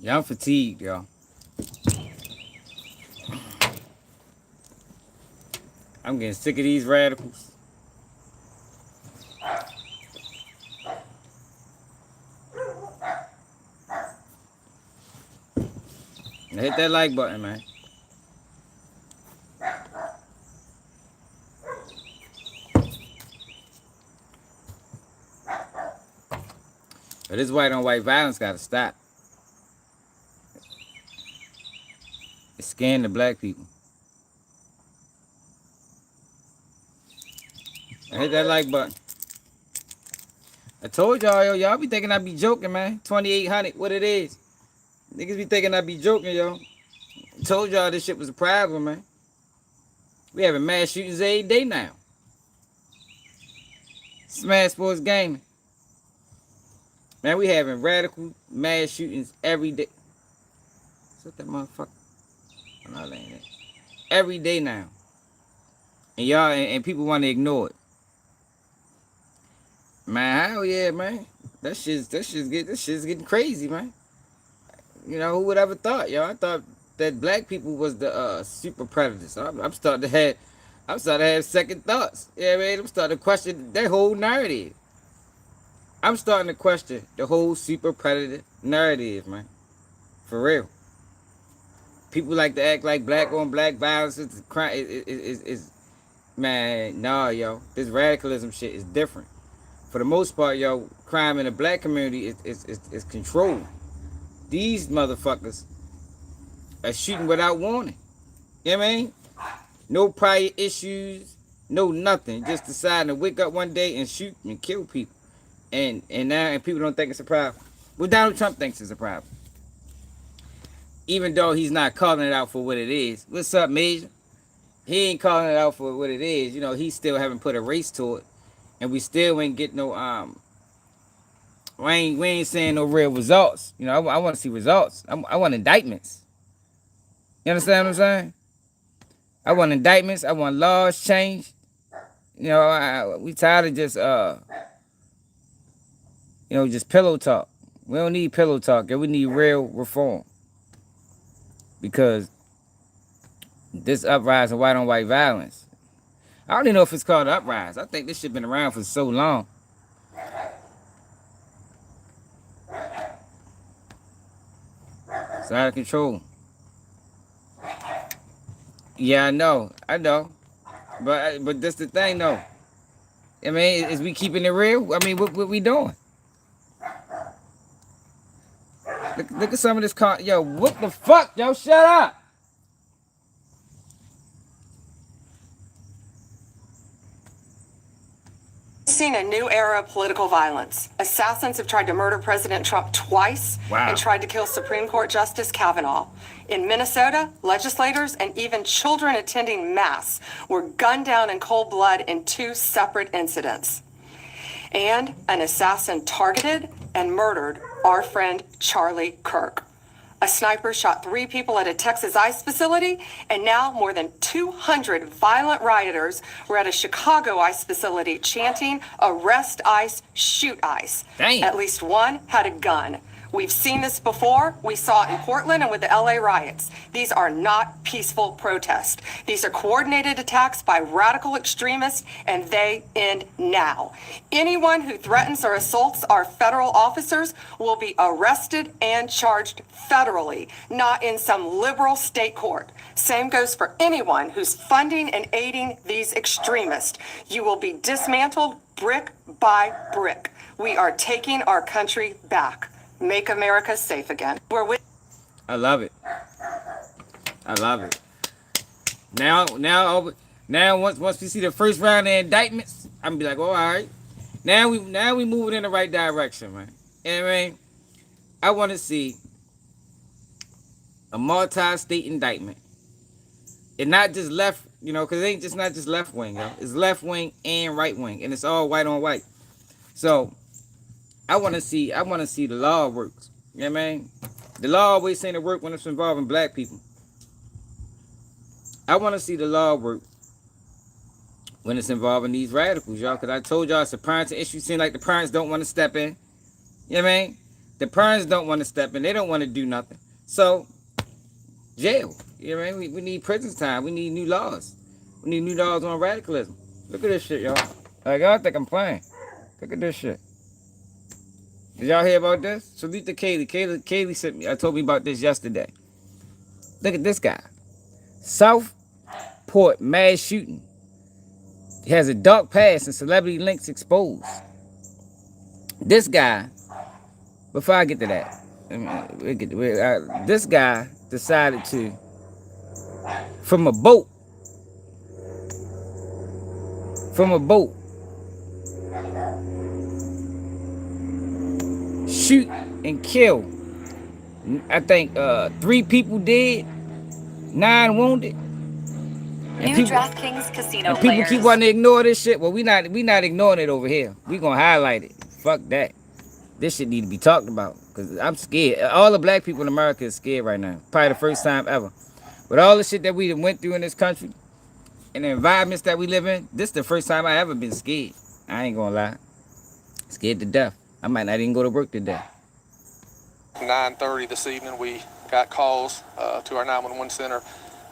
Yeah, I'm fatigued, y'all. I'm getting sick of these radicals. Now hit that like button, man. But this white on white violence gotta stop. It's scaring the black people. Now hit that like button. I told y'all, yo, y'all be thinking I be joking, man. 2,800, what it is. Niggas be thinking I be joking, yo. I told y'all this shit was a problem, man. We having mass shootings every day now. Smash Sports Gaming. Man, we having radical mass shootings every day. What's that motherfucker? Oh, no, that ain't it. Every day now. And y'all, and people want to ignore it. Man, hell yeah, man. That shit's getting crazy, man. You know, who would ever thought, yo? I thought that black people was the super predators. I'm starting to have second thoughts. Yeah, man. I'm starting to question that whole narrative. I'm starting to question the whole super predator narrative, man. For real. People like to act like black on black violence is crime. Is man, nah, yo. This radicalism shit is different. For the most part, yo, crime in the black community is controlled. These motherfuckers are shooting without warning. You know what I mean? No prior issues, no nothing. Just deciding to wake up one day and shoot and kill people. And people don't think it's a problem. Well, Donald Trump thinks it's a problem. Even though he's not calling it out for what it is. What's up, Major? He ain't calling it out for what it is. You know, he still haven't put a race to it. And we still ain't get no we ain't seeing no real results. You know, I want to see results. I want indictments. You understand what I'm saying? I want indictments. I want laws changed. You know, we tired of just just pillow talk. We don't need pillow talk. We need real reform. Because this uprising of white on white violence, I don't even know if it's called uprise. I think this shit been around for so long. It's out of control. Yeah, I know. But that's the thing, though. I mean, is we keeping it real? I mean, what we doing? Look at some of this car. Yo, what the fuck? Yo, shut up. Seen a new era of political violence. Assassins have tried to murder President Trump twice and tried to kill Supreme Court Justice Kavanaugh. In Minnesota, legislators and even children attending Mass were gunned down in cold blood in 2 separate incidents. And an assassin targeted and murdered our friend Charlie Kirk. A sniper shot 3 people at a Texas ICE facility, and now more than 200 violent rioters were at a Chicago ICE facility chanting, "Arrest ICE, shoot ICE." Damn. At least one had a gun. We've seen this before. We saw it in Portland and with the LA riots. These are not peaceful protests. These are coordinated attacks by radical extremists, and they end now. Anyone who threatens or assaults our federal officers will be arrested and charged federally, not in some liberal state court. Same goes for anyone who's funding and aiding these extremists. You will be dismantled brick by brick. We are taking our country back. Make America safe again. We're with. I love it. I love it. Now, once we see the first round of indictments, I'm gonna be like, oh, all right. Now we moving in the right direction, man. You know what I mean? I want to see a multi-state indictment, and not just left, because it ain't just not just left wing, yo. It's left wing and right wing, and it's all white on white. So I want to see the law works. You know what I mean? The law always seems to work when it's involving black people. I want to see the law work when it's involving these radicals, y'all. Because I told y'all it's a parenting issue. Seems like the parents don't want to step in. You know what I mean? The parents don't want to step in. They don't want to do nothing. So, jail. You know what I mean? We need prison time. We need new laws. We need new laws on radicalism. Look at this shit, y'all. Like, y'all think I'm playing. Look at this shit. Did y'all hear about this? Salute to Kaylee. Kaylee sent me. I told me about this yesterday. Look at this guy. Southport mass shooting. He has a dark past and celebrity links exposed. This guy, before I get to that, this guy decided to, from a boat, shoot and kill. I think 3 people dead, 9 wounded. And New DraftKings casino and people players. keep wanting to ignore this shit. Well, we not ignoring it over here. We gonna highlight it. Fuck that. This shit need to be talked about. Cause I'm scared. All the black people in America is scared right now. Probably the first time ever. With all the shit that we went through in this country and the environments that we live in, this is the first time I ever been scared. I ain't gonna lie. Scared to death. I might not even go to work today. 9:30 this evening, we got calls to our 911 center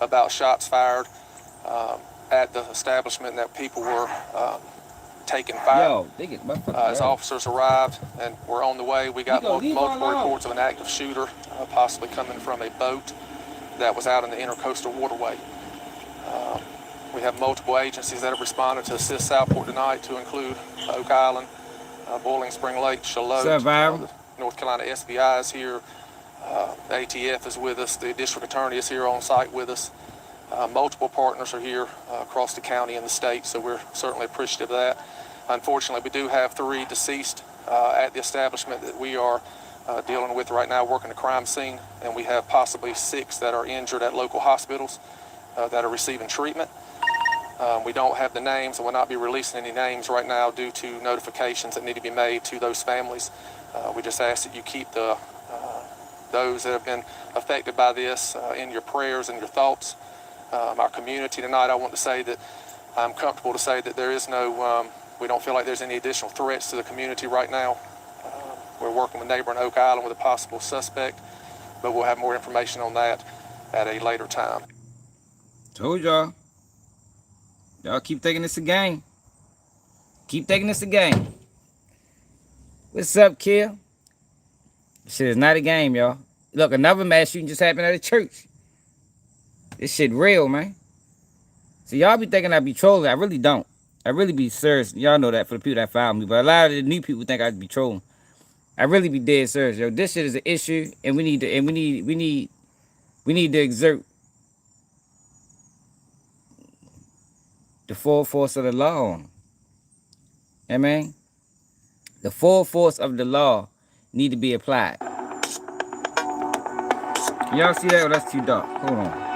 about shots fired at the establishment, that people were taking fire. Yo, they get As officers arrived and were on the way, we got multiple reports of an active shooter, possibly coming from a boat that was out in the intercoastal waterway. We have multiple agencies that have responded to assist Southport tonight, to include Oak Island, Boiling Spring Lake, Charlotte. North Carolina SBI is here. ATF is with us. The district attorney is here on site with us. Multiple partners are here across the county and the state, so we're certainly appreciative of that. Unfortunately, we do have 3 deceased at the establishment that we are dealing with right now, working the crime scene, and we have possibly 6 that are injured at local hospitals that are receiving treatment. We don't have the names, and will not be releasing any names right now due to notifications that need to be made to those families. We just ask that you keep those that have been affected by this in your prayers and your thoughts. Our community tonight, I want to say that I'm comfortable to say that there is no, we don't feel like there's any additional threats to the community right now. We're working with neighboring Oak Island with a possible suspect, but we'll have more information on that at a later time. Told y'all. Y'all keep thinking it's a game. Keep thinking it's a game. What's up, Kill? Shit is not a game, y'all. Look, another mass shooting just happened at a church. This shit real, man. So y'all be thinking I be trolling. I really don't. I really be serious. Y'all know that for the people that follow me. But a lot of the new people think I be trolling. I really be dead serious, yo. This shit is an issue, and we need to exert the full force of the law on them. I mean, the full force of the law need to be applied. Y'all see that? Oh, that's too dark. Hold on.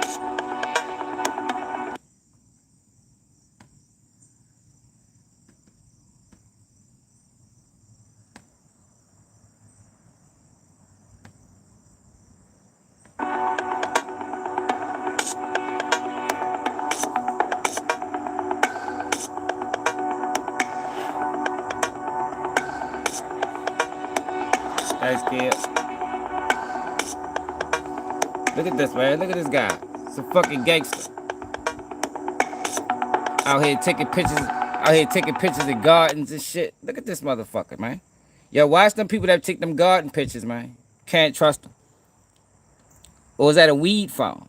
That's scared. Look at this, man. Look at this guy. It's a fucking gangster. Out here taking pictures of gardens and shit. Look at this motherfucker, man. Yo, watch them people that take them garden pictures, man. Can't trust them. Or is that a weed farm?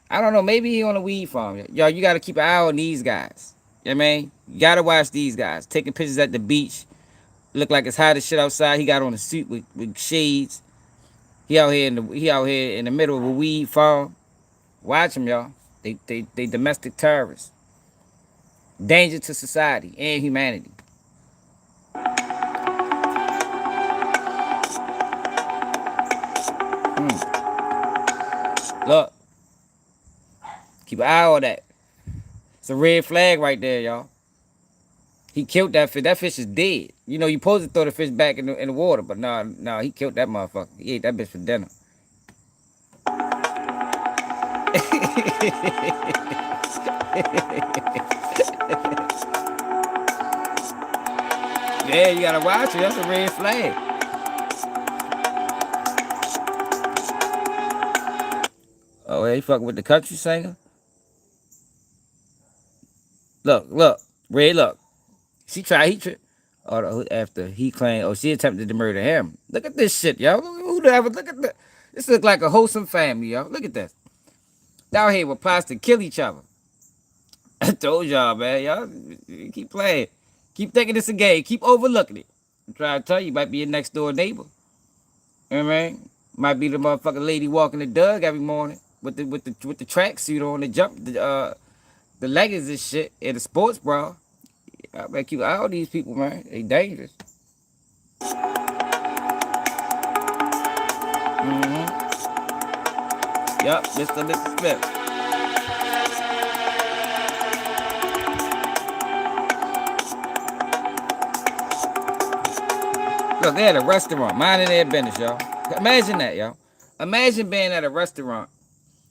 I don't know. Maybe he on a weed farm. Yo, you got to keep an eye on these guys. You know what I mean? You got to watch these guys. Taking pictures at the beach. Look like it's hot as shit outside. He got on a suit with shades. He out here in the middle of a weed farm. Watch him, y'all. They domestic terrorists. Danger to society and humanity. Look. Keep an eye on that. It's a red flag right there, y'all. He killed that fish. That fish is dead. You know, you supposed to throw the fish back in the water, but no, he killed that motherfucker. He ate that bitch for dinner. Yeah, you gotta watch it. That's a red flag. Oh, he fucking with the country singer. Look, Red, look. After he claimed, she attempted to murder him. Look at this shit, yo. Look at that. This look like a wholesome family, yo. Look at this. Down here with plots to kill each other. I told y'all, man. Y'all keep playing. Keep thinking it's a game. Keep overlooking it. I'm trying to tell you, might be your next door neighbor. You know what I mean? Might be the motherfucking lady walking the dog every morning with the tracksuit on, the leggings and shit, and the sports bra. I better keep all these people, man. They dangerous. Yup, Mr. Smith. Look, they at a restaurant, minding their business, y'all. Imagine that, y'all. Imagine being at a restaurant,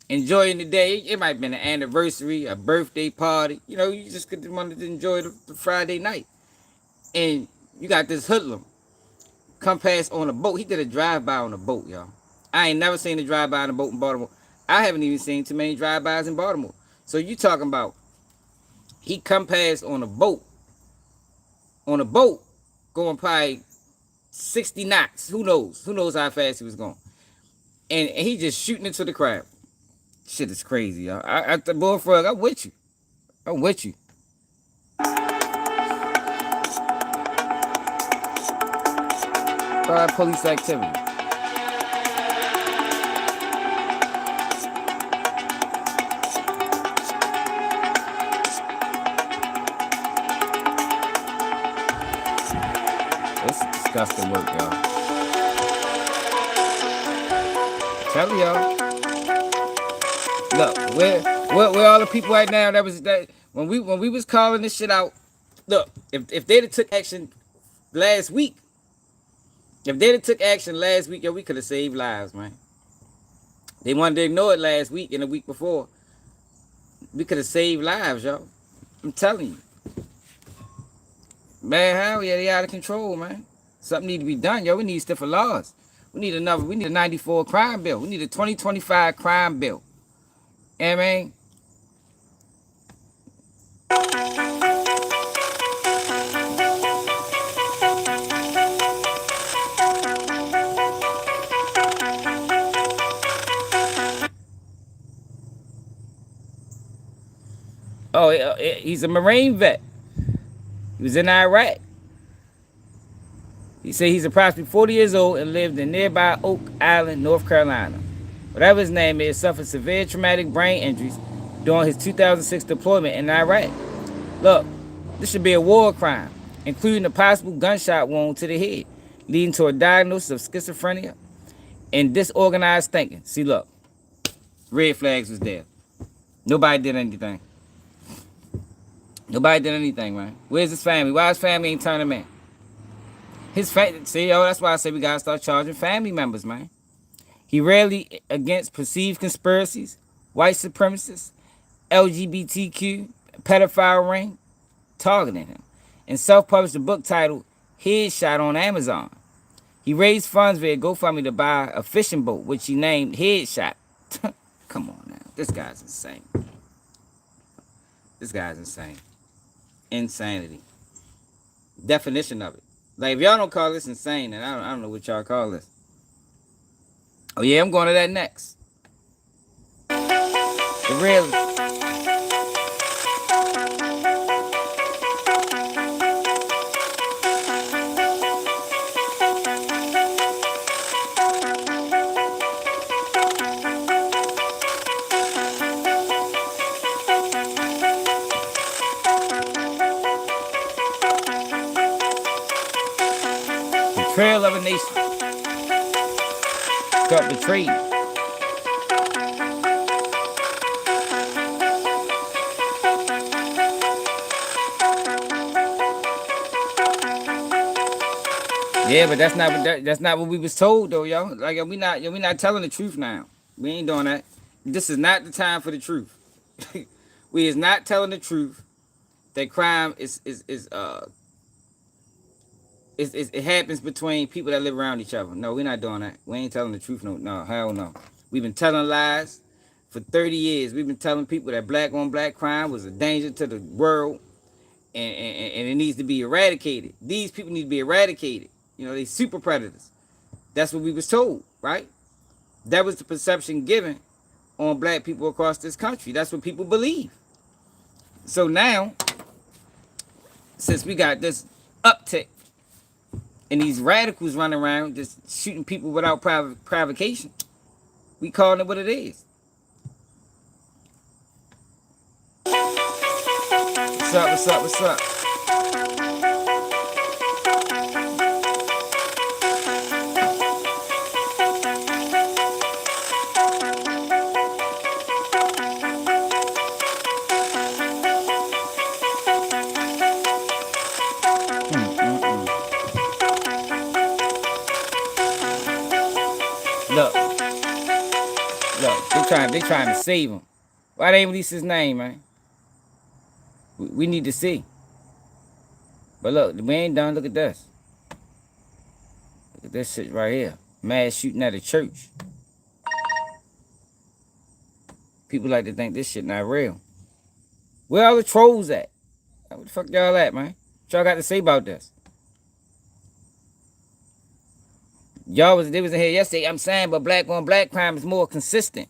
enjoying the day. It might be an anniversary, a birthday party. You know, you just wanted to enjoy the Friday night. And you got this hoodlum come past on a boat. He did a drive-by on a boat, y'all. I ain't never seen a drive-by on a boat in Baltimore. I haven't even seen too many drive-bys in Baltimore. So you talking about he come past on a boat, going probably 60 knots. Who knows? Who knows how fast he was going? And he just shooting into the crowd. Shit is crazy, y'all. The Bullfrog, I'm with you. I'm with you. Police activity. It's disgusting work, y'all. Tell y'all. Look, where all the people right now that when we was calling this shit out. Look, if they'd have took action last week, yo, we could have saved lives, man. They wanted to ignore it last week and the week before. We could have saved lives, yo. I'm telling you. Man, how they out of control, man. Something need to be done, yo. We need stiffer laws. We need a 94 crime bill. We need a 2025 crime bill. You know what I mean? Oh, he's a Marine vet. He was in Iraq. He said he's approximately 40 years old and lived in nearby Oak Island, North Carolina. Whatever his name is, suffered severe traumatic brain injuries during his 2006 deployment in Iraq. Look, this should be a war crime, including a possible gunshot wound to the head, leading to a diagnosis of schizophrenia and disorganized thinking. See, look, red flags was there. Nobody did anything. Nobody did anything, man. Where's his family? Why his family ain't turning him in? His family, see, that's why I say we gotta start charging family members, man. He rarely against perceived conspiracies, white supremacists, LGBTQ, pedophile ring, targeting him, and self-published a book titled Headshot on Amazon. He raised funds via GoFundMe to buy a fishing boat, which he named Headshot. Come on now, this guy's insane. This guy's insane. Insanity. Definition of it. Like, if y'all don't call this insane, then I don't know what y'all call this. Oh yeah, I'm going to that next. Really? Betrayal of a nation. Got betrayed. Yeah, but that's not what we was told though, yo. Like we not telling the truth now. We ain't doing that. This is not the time for the truth. We is not telling the truth that crime it happens between people that live around each other. No, we're not doing that. We ain't telling the truth. No, hell no. We've been telling lies For 30 years, we've been telling people that black on black crime was a danger to the world, and it needs to be eradicated. These people need to be eradicated. You know, they super predators. That's what we was told, right? That was the perception given on black people across this country. That's what people believe. So now, since we got this uptick and these radicals running around just shooting people without provocation, we calling it what it is. What's up, what's up, what's up? Look, they trying to save him. Why they ain't release his name, man? We need to see. But look, we ain't done. Look at this. Look at this shit right here. Mass shooting at a church. People like to think this shit not real. Where all the trolls at? What the fuck y'all at, man? What y'all got to say about this? They was in here yesterday. I'm saying, but black on black crime is more consistent.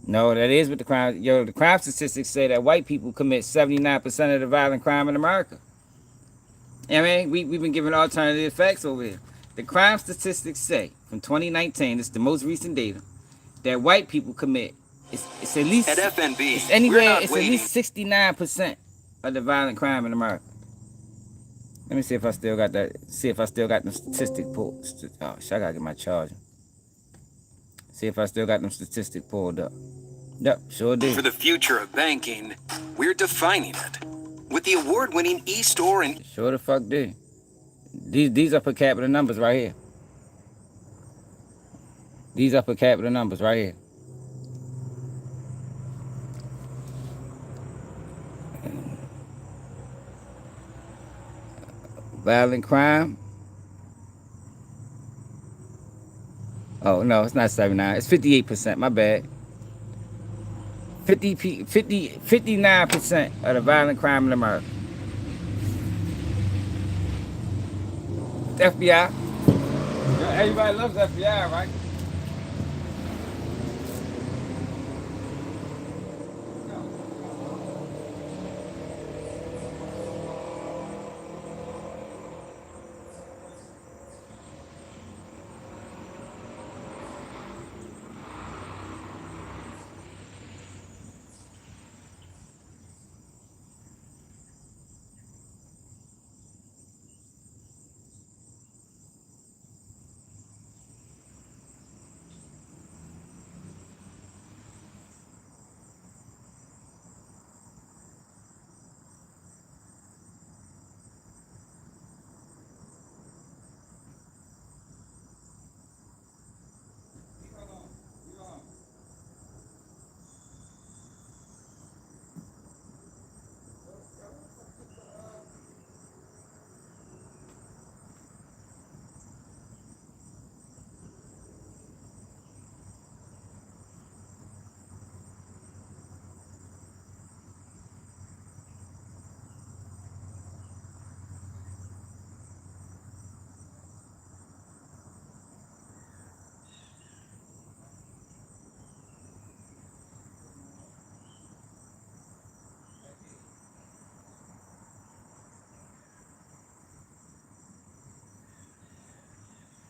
No, that is what the crime. The crime statistics say that white people commit 79% of the violent crime in America. I mean, we've been given alternative facts over here. The crime statistics say from 2019, it's the most recent data, that white people commit. It's at least at FNB. It's anywhere. It's waiting. At least 69% of the violent crime in America. Let me see if I still got that. See if I still got them statistics pulled. Oh shit! I gotta get my charger. See if I still got them statistics pulled up. Yep, sure do. For the future of banking, we're defining it with the award-winning e-store and sure the fuck do. These are per capita numbers right here. These are per capita numbers right here. Violent crime. Oh no, it's not 79. It's 58%. My bad. 59% of the violent crime in America. FBI. Everybody loves FBI, right?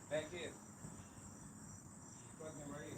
Back here. Fucking right here.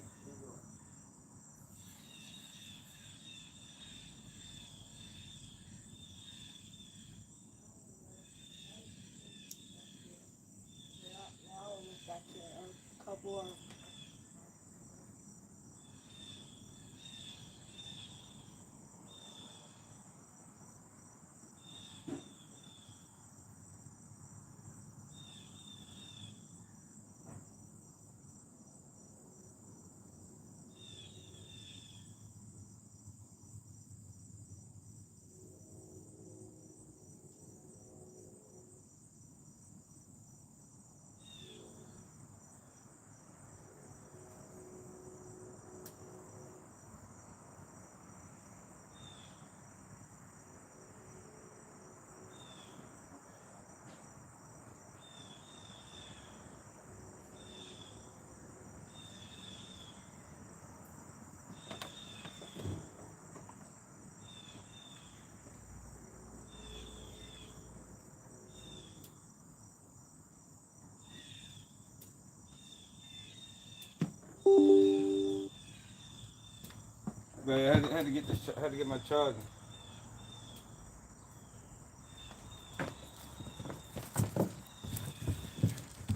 But I had to get my charger.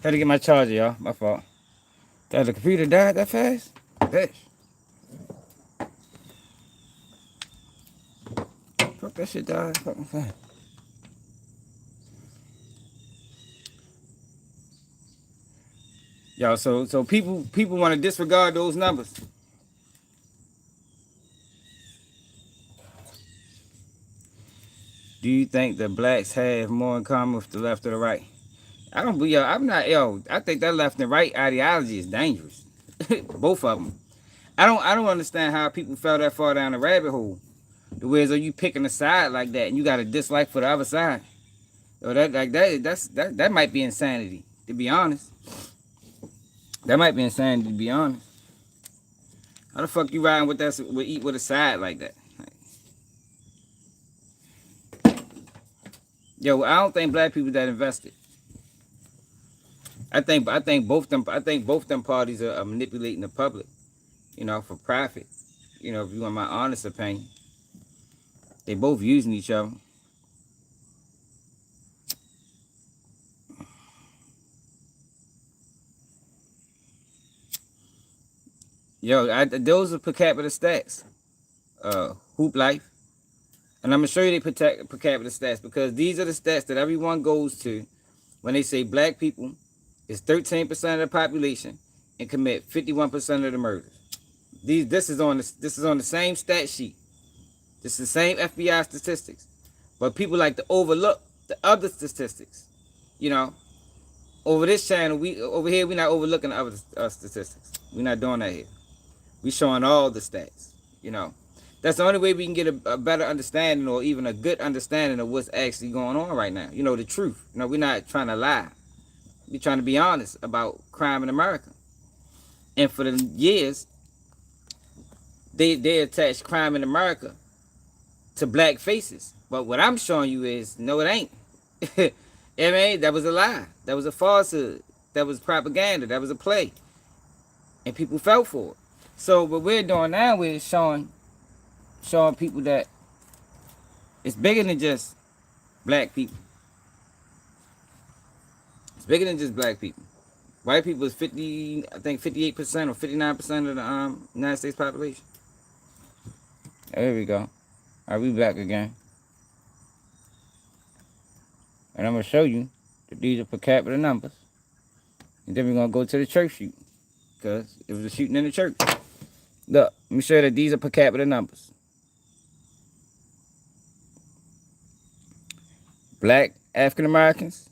Had to get my charger, y'all. My fault. That the computer died that fast? Bitch. Fuck, that shit died fucking fast. Yo, so people want to disregard those numbers. Do you think the blacks have more in common with the left or the right? I don't believe. Yo, I'm not. Yo, I think that left and right ideology is dangerous. Both of them. I don't understand how people fell that far down the rabbit hole. The way as though you picking a side like that and you got a dislike for the other side. Yo, that might be insanity. To be honest, that might be insanity. To be honest, how the fuck you riding with with a side like that? Yo, I don't think black people that invested. I think both them parties are manipulating the public, for profit. If you want my honest opinion, they both using each other. Yo, those are per capita stats. Hoop Life, and I'm gonna show you the per capita stats because these are the stats that everyone goes to when they say black people is 13% of the population and commit 51% of the murders. This is on the same stat sheet. This is the same FBI statistics, but people like to overlook the other statistics. Over this channel, over here we're not overlooking the other statistics. We're not doing that here. We showing all the stats. That's the only way we can get a better understanding or even a good understanding of what's actually going on right now. The truth. We're not trying to lie. We're trying to be honest about crime in America. And for the years, they attach crime in America to black faces. But what I'm showing you is, no, it ain't. I mean, that was a lie. That was a falsehood. That was propaganda. That was a play. And people fell for it. So what we're doing now is showing people that it's bigger than just black people. It's bigger than just black people. White people is 58% or 59% of the United States population. There we go. All right, we back again. And I'm going to show you that these are per capita numbers. And then we're going to go to the church shooting. Because it was a shooting in the church. Look, let me show you that these are per capita numbers. Black African Americans.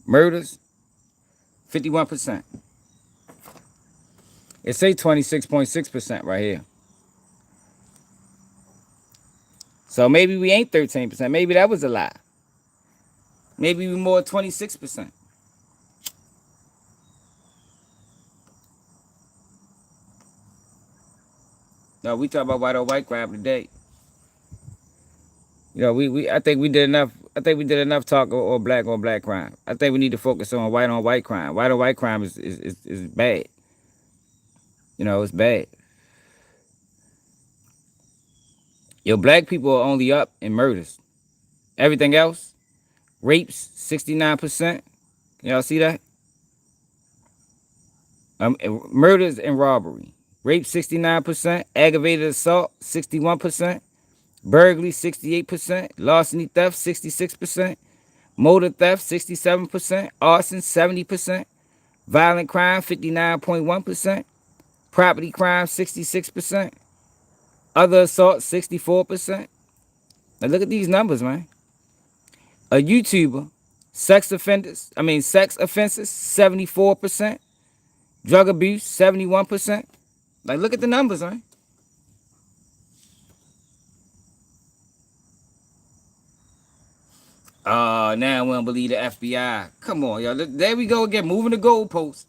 Murders, 51%. It say 26.6% right here. So maybe we ain't 13%. Maybe that was a lie. Maybe we more 26%. No, we talk about white on white crime today. I think we did enough. I think we did enough talk or black on black crime. I think we need to focus on white crime. White on white crime is bad. It's bad. Black people are only up in murders. Everything else, rapes 69%. Y'all see that? Murders and robbery. Rape 69%. Aggravated assault 61%. Burglary 68%. Larceny theft 66%. Motor theft 67%. Arson 70%. Violent crime 59.1%. Property crime 66%. Other assault 64%. Now look at these numbers, man. A YouTuber, sex offenses 74%. Drug abuse 71%. Like, look at the numbers, man. Now we don't believe the FBI. Come on, yo. There we go again, moving the goalposts.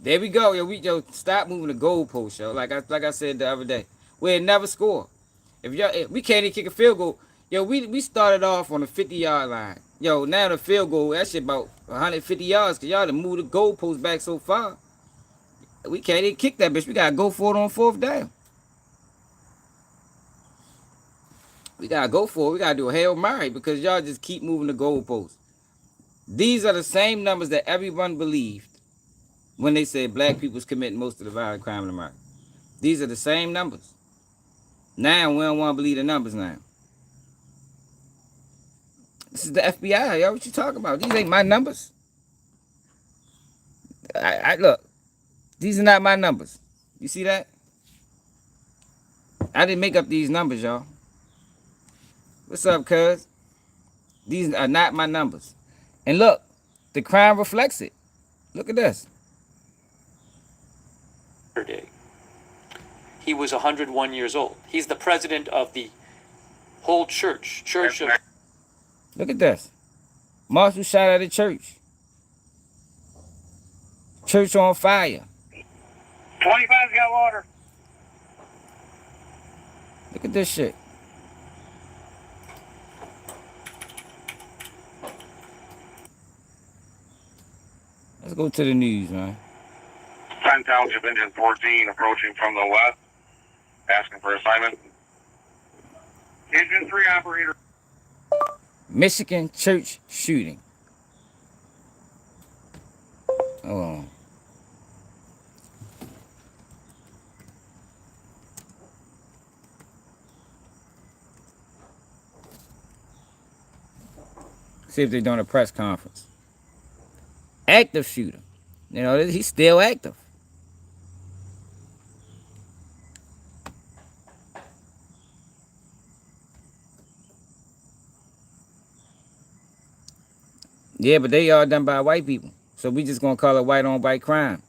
There we go, yo. Stop moving the goalposts, yo. Like I said the other day, we'll never score. If we can't even kick a field goal, yo. We started off on the 50-yard line. Yo, now the field goal, that shit about 150 yards, because y'all done moved the goalpost back so far. We can't even kick that bitch. We got to go for it on fourth down. We got to go for it. We got to do a Hail Mary because y'all just keep moving the goalpost. These are the same numbers that everyone believed when they said black people's committing most of the violent crime in America. These are the same numbers. Now we don't want to believe the numbers now. This is the FBI, yo. What you talking about? These ain't my numbers. I look. These are not my numbers. You see that? I didn't make up these numbers, y'all. What's up, cuz? These are not my numbers. And look, the crime reflects it. Look at this. He was 101 years old. He's the president of the whole church. Look at this. Marshall shot at a church. Church on fire. 25's got water. Look at this shit. Let's go to the news, man. Sun Township Engine 14 approaching from the west, asking for assignment. Engine 3 operator. Michigan church shooting. Hold on. See if they're doing a press conference. Active shooter. You know, he's still active. Yeah, but they all done by white people. So we just gonna call it white on white crime.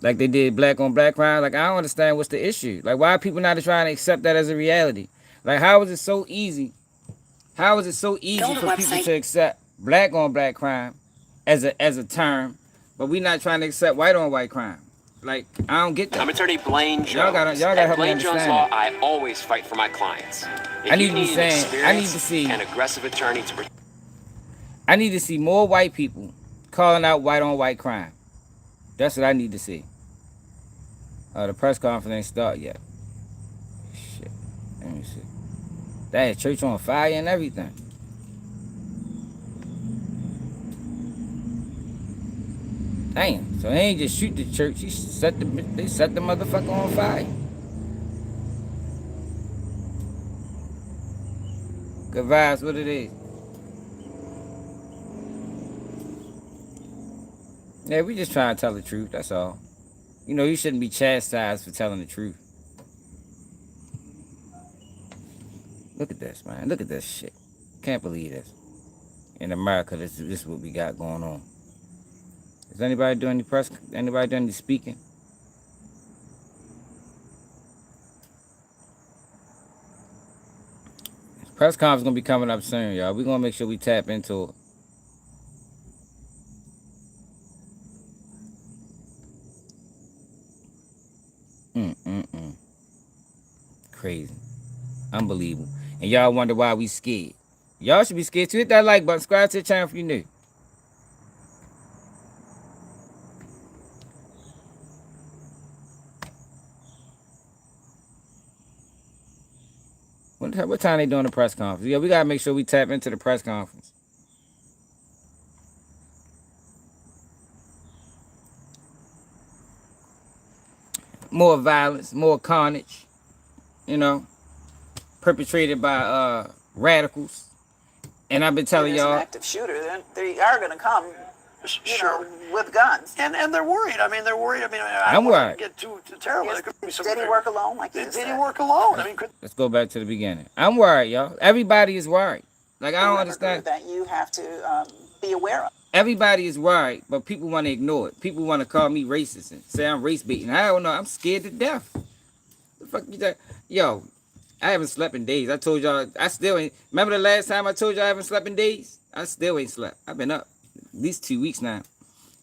Like they did black on black crime. Like, I don't understand what's the issue. Like, why are people not trying to accept that as a reality? Like, how is it so easy? How is it so easy for people to accept black on black crime as a term, but we not trying to accept white on white crime? Like, I don't get that. I'm attorney Blaine Jones. Y'all gotta help At me Blaine Jones understand Law, that. I always fight for my clients. If I need you to be need an saying, I need to experienced see, and aggressive attorney to protect. I need to see more white people calling out white on white crime. That's what I need to see. The press conference ain't start yet. Shit. Let me see. That church on fire and everything. Damn. So they ain't just shoot the church. They set the motherfucker on fire. Good vibes, what it is. Yeah, we just trying to tell the truth, that's all. You know, you shouldn't be chastised for telling the truth. Look at this, man. Look at this shit. Can't believe this. In America, this is what we got going on. Is anybody doing any speaking? Press conference gonna be coming up soon, y'all. We're gonna make sure we tap into it. Crazy. Unbelievable. And y'all wonder why we scared. Y'all should be scared too. Hit that like button. Subscribe to the channel if you're new. What time they doing the press conference? Yeah, we gotta make sure we tap into the press conference. More violence, more carnage, you know, perpetrated by radicals. And I've been telling There's y'all. an active shooter, then they are going to come, you know, with guns. And they're worried. I mean, they're worried. I mean, I I'm don't want worried. to get too terrible. There could be some. Did he work alone? Like you Did just he said? work alone? I mean, could Let's go back to the beginning. I'm worried, y'all. Everybody is worried. Like, I don't Remember understand. that you have to be aware of. Everybody is worried, but people want to ignore it. People want to call me racist and say I'm race baiting. I don't know. I'm scared to death. The fuck you think? Yo, I haven't slept in days. I told y'all, I still ain't. Remember the last time I told y'all I haven't slept in days? I still ain't slept. I've been up at least 2 weeks now.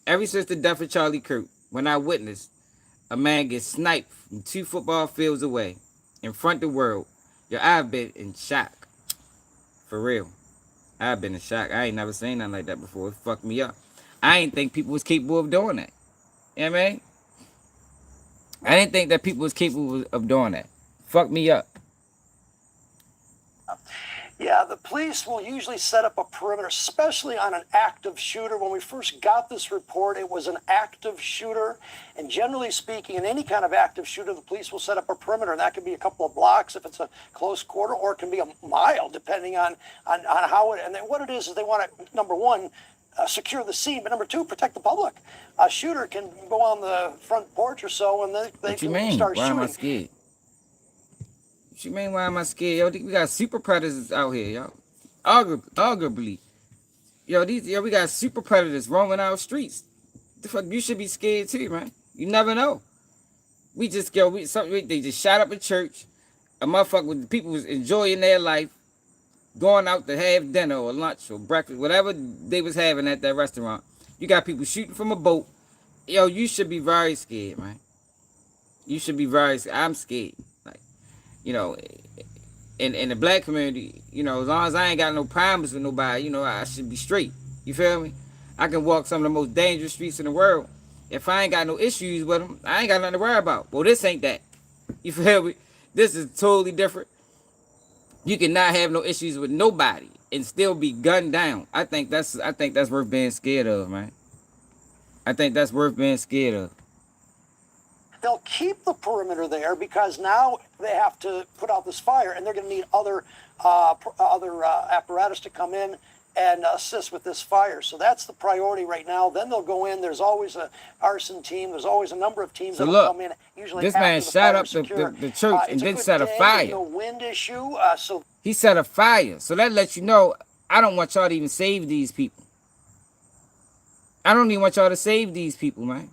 Ever since the death of Charlie Kirk, when I witnessed a man get sniped from 2 football fields away in front of the world, yo, I've been in shock. For real. I've been in shock. I ain't never seen nothing like that before. It fucked me up. I ain't think people was capable of doing that. You know what I mean? I didn't think that people was capable of doing that. Fucked me up. Yeah, the police will usually set up a perimeter, especially on an active shooter. When we first got this report, it was an active shooter. And generally speaking, in any kind of active shooter, the police will set up a perimeter. And that could be a couple of blocks if it's a close quarter, or it can be a mile, depending on how it. And then what it is they want to, number one, secure the scene, but number two, protect the public. A shooter can go on the front porch or so, and they can start Why shooting. am I scared? What you mean, why am I scared? Yo, we got super predators out here, yo. Arguably. Yo, we got super predators roaming our streets. The fuck, you should be scared too, man. You never know. They just shot up a church. A motherfucker with people was enjoying their life, going out to have dinner or lunch or breakfast, whatever they was having at that restaurant. You got people shooting from a boat. Yo, you should be very scared, man. You should be very scared. I'm scared. Like, you know, in the black community, you know, as long as I ain't got no problems with nobody, you know, I should be straight. You feel me? I can walk some of the most dangerous streets in the world. If I ain't got no issues with them, I ain't got nothing to worry about. Well, this ain't that. You feel me? This is totally different. You cannot have no issues with nobody and still be gunned down. I think that's worth being scared of, man. I think that's worth being scared of. They'll keep the perimeter there because now they have to put out this fire, and they're going to need other apparatus to come in and assist with this fire. So that's the priority right now. Then they'll go in. There's always an arson team. There's always a number of teams that will come in. Usually this man shot up the church and then set a fire. There's no wind issue. He set a fire. So that lets you know, I don't want y'all to even save these people. I don't even want y'all to save these people, man.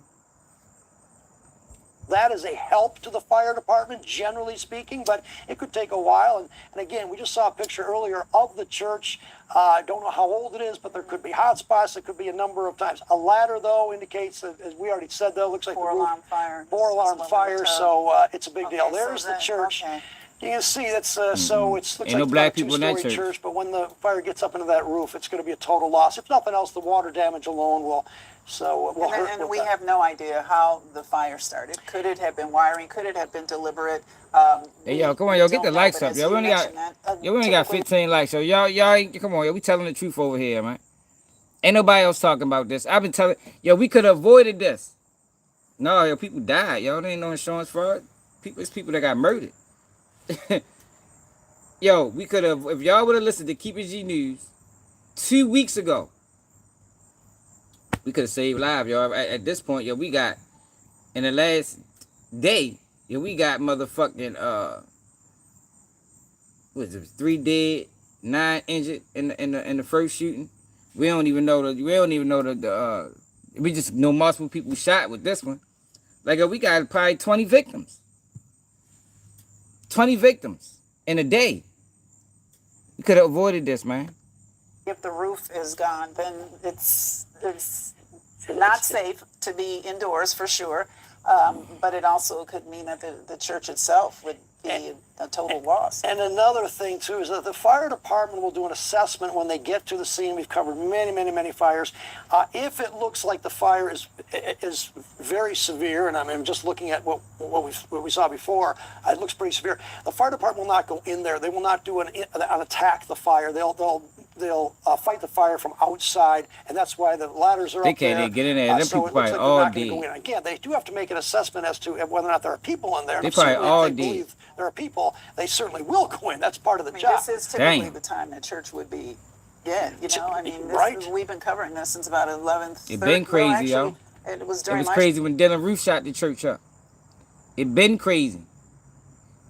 That is a help to the fire department, generally speaking, but it could take a while. And again, we just saw a picture earlier of the church. I don't know how old it is, but there could be hot spots. There could be a number of times. A ladder, though, indicates that, as we already said, though, looks like Four-alarm fire. Four-alarm fire, so it's a big deal. There's the church. Okay. You can see that's so it looks Ain't like no black a people in that two-story church. but when the fire gets up into that roof, it's going to be a total loss. If nothing else, the water damage alone will hurt. And we have no idea how the fire started. Could it have been wiring? Could it have been deliberate? Hey, yo, come on, yo, get the likes up, yo. We only got 15 likes, so y'all, come on, yo. We telling the truth over here, man. Ain't nobody else talking about this. I've been telling, yo, we could have avoided this. No, yo, people died, yo. There ain't no insurance fraud. It's people that got murdered. Yo, we could have, if y'all would have listened to Keep It G News 2 weeks ago, we could have saved lives, y'all. At this point, yo, we got, in the last day, yo, we got motherfucking, what is it, 3 dead, 9 injured in the first shooting. We don't even know we just know multiple people shot with this one. Like, we got probably 20 victims. 20 victims in a day. We could have avoided this, man. If the roof is gone, then it's not safe to be indoors for sure. But it also could mean that the church itself would be a total loss. And another thing, too, is that the fire department will do an assessment when they get to the scene. We've covered many fires. If it looks like the fire is very severe, and I'm just looking at what we saw before, it looks pretty severe. The fire department will not go in there. They will not do an attack the fire. They'll fight the fire from outside, and that's why the ladders are up there. They can't even get in there. Them people probably all dead. Again, they do have to make an assessment as to whether or not there are people in there. They probably all dead. There are people, they certainly will go in. That's part of the job. This is typically the time that church would be dead. You know, I mean, we've been covering this since about 11th. It been crazy, yo. It was crazy when Dylan Roof shot the church up. It been crazy.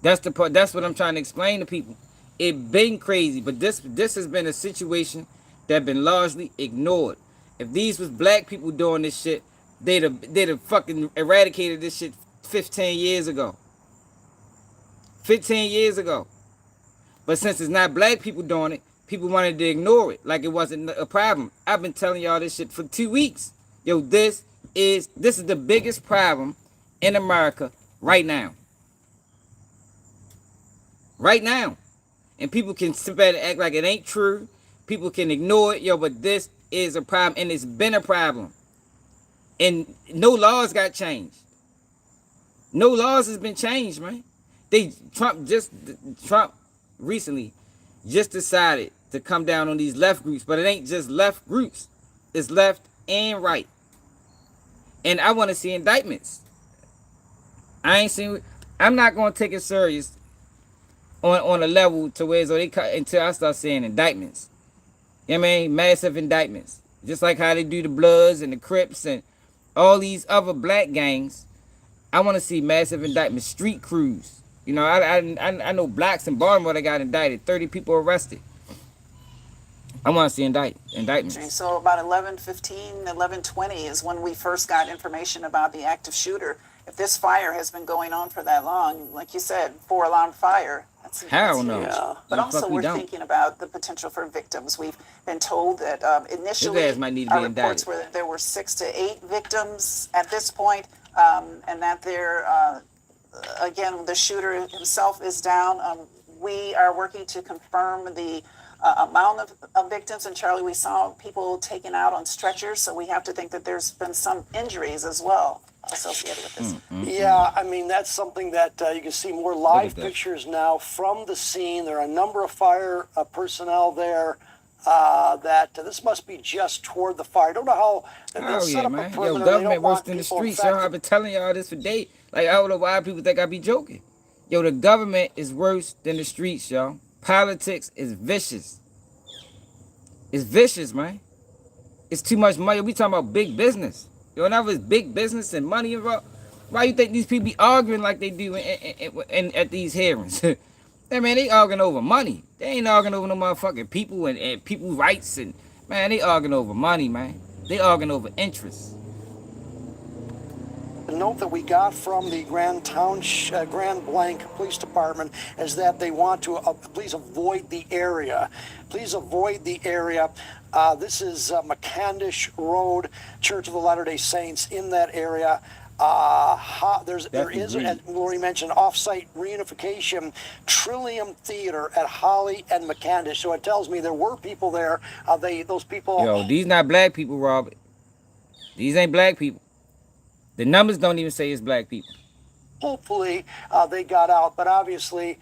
That's the part. That's what I'm trying to explain to people. It been crazy, but this has been a situation that been largely ignored. If these was black people doing this shit, they'd have fucking eradicated this shit 15 years ago. 15 years ago. But since it's not black people doing it, people wanted to ignore it like it wasn't a problem. I've been telling y'all this shit for 2 weeks. Yo, this is the biggest problem in America right now. Right now. And people can sit back and act like it ain't true. People can ignore it, yo, but this is a problem, and it's been a problem. And no laws got changed. No laws has been changed, man. Trump recently just decided to come down on these left groups, but it ain't just left groups. It's left and right. And I want to see indictments. I'm not gonna take it serious on a level to where so they cut until I start seeing indictments. You know what I mean? Massive indictments. Just like how they do the Bloods and the Crips and all these other black gangs. I want to see massive indictments, street crews. You know, I know blacks in Baltimore that got indicted, 30 people arrested. I want to see indictments. So about 11:15, 11:20 is when we first got information about the active shooter. If this fire has been going on for that long, like you said, 4-alarm fire, that's Hell no. huge. Yeah. But No, also fuck we we're don't. thinking about the potential for victims. We've been told that initially His ass might need to be our reports indicted. were that there were 6 to 8 victims at this point, and that there, again, the shooter himself is down. We are working to confirm the amount of victims, and Charlie, we saw people taken out on stretchers, so we have to think that there's been some injuries as well associated with this. Yeah, I mean, that's something that you can see more live that. pictures now from the scene. There are a number of fire personnel there. That this must be just toward the fire. I don't know how they've Oh set yeah, up man. a Yo, perimeter. They government don't worse want than the people streets, yo. I've infected. been telling y'all this for days. Like, I don't know why people think I be joking. Yo, the government is worse than the streets, yo. Politics is vicious. It's vicious, man. It's too much money. We talking about big business. Yo, whenever it's big business and money involved, why you think these people be arguing like they do at these hearings? Hey, man, they arguing over money. They ain't arguing over no motherfucking people and people's rights. And man, they arguing over money, man. They arguing over interests. The note that we got from the Grand Blanc Police Department is that they want to please avoid the area. Please avoid the area. This is McCandish Road, Church of the Latter-day Saints in that area. There is, as Lori mentioned, off-site reunification Trillium Theater at Holly and McCandish. So it tells me there were people there. Those people. Yo, these not black people, Robert. These ain't black people. The numbers don't even say it's black people. Hopefully they got out, but obviously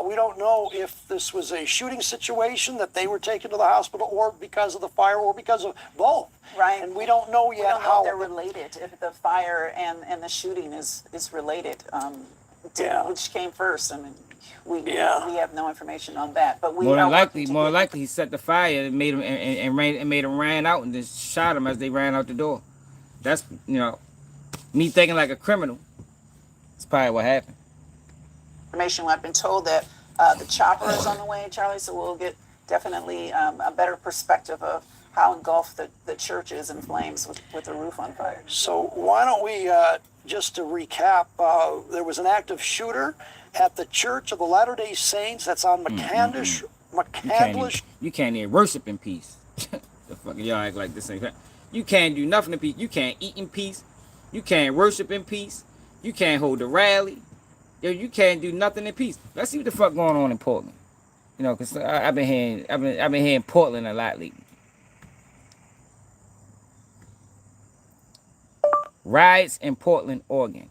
we don't know if this was a shooting situation that they were taken to the hospital, or because of the fire, or because of both. Right. And we don't know We yet don't know how if they're related, if the fire and the shooting is related. Yeah. Which came first? I mean, we Yeah. have no information on that, but we More are than likely, working to more get- likely, he set the fire and made him and made him ran out and just shot him as they ran out the door. That's me thinking like a criminal. That's probably what happened. information. I've been told that the chopper is on the way, Charlie, so we'll get definitely a better perspective of how engulfed the church is in flames with the roof on fire. So why don't we, just to recap, there was an active shooter at the Church of the Latter-day Saints. That's on McCandish. You can't even worship in peace. The fuck y'all act like this ain't. You can't do nothing in peace. You can't eat in peace. You can't worship in peace. You can't hold a rally. Yo, you can't do nothing in peace. Let's see what the fuck going on in Portland. You know, cause I've been hearing Portland a lot lately. Riots in Portland, Oregon.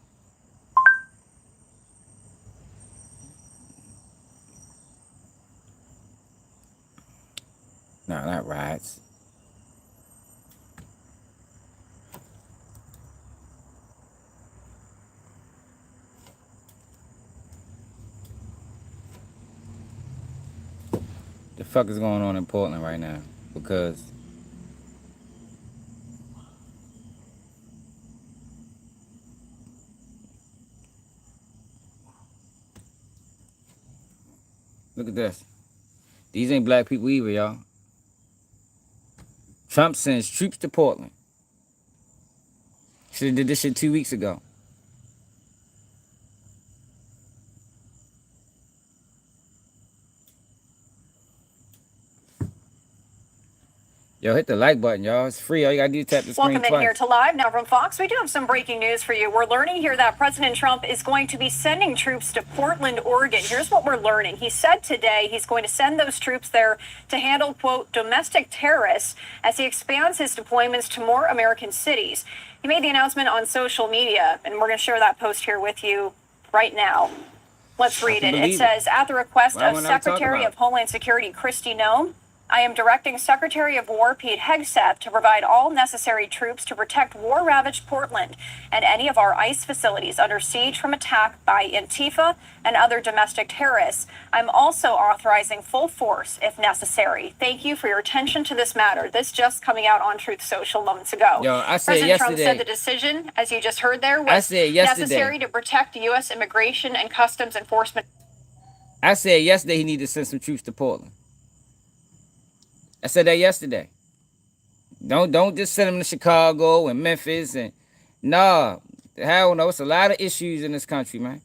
No, not riots. The fuck is going on in Portland right now? Because look at this. These ain't black people either, y'all. Trump sends troops to Portland. Should have did this shit 2 weeks ago. Yo, hit the like button, y'all. It's free. All you gotta do is tap the screen Welcome in twice. here to Live. Now from Fox, we do have some breaking news for you. We're learning here that President Trump is going to be sending troops to Portland, Oregon. Here's what we're learning. He said today he's going to send those troops there to handle, quote, domestic terrorists as he expands his deployments to more American cities. He made the announcement on social media, and we're going to share that post here with you right now. Let's read it. It says, at the request of Secretary of Homeland Security Kristi Noem, I am directing Secretary of War Pete Hegseth to provide all necessary troops to protect war-ravaged Portland and any of our ICE facilities under siege from attack by Antifa and other domestic terrorists. I'm also authorizing full force if necessary. Thank you for your attention to this matter. This just coming out on Truth Social moments ago. Yo, I said President yesterday. Trump said the decision, as you just heard there, was necessary to protect U.S. immigration and customs enforcement. I said yesterday he needed to send some troops to Portland. I said that yesterday. Don't just send them to Chicago and Memphis and hell no. It's a lot of issues in this country, man.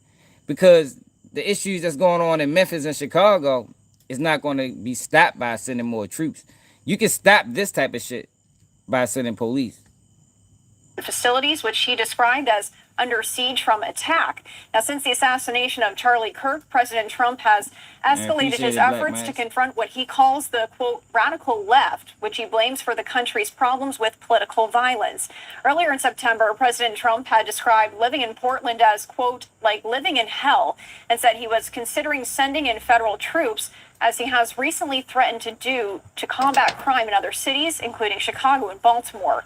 Because the issues that's going on in Memphis and Chicago is not going to be stopped by sending more troops. You can stop this type of shit by sending police. Facilities, which he described as under siege from attack. Now, since the assassination of Charlie Kirk, President Trump has escalated his efforts to confront what he calls the, quote, radical left, which he blames for the country's problems with political violence. Earlier in September, President Trump had described living in Portland as, quote, like living in hell, and said he was considering sending in federal troops, as he has recently threatened to do, to combat crime in other cities, including Chicago and Baltimore.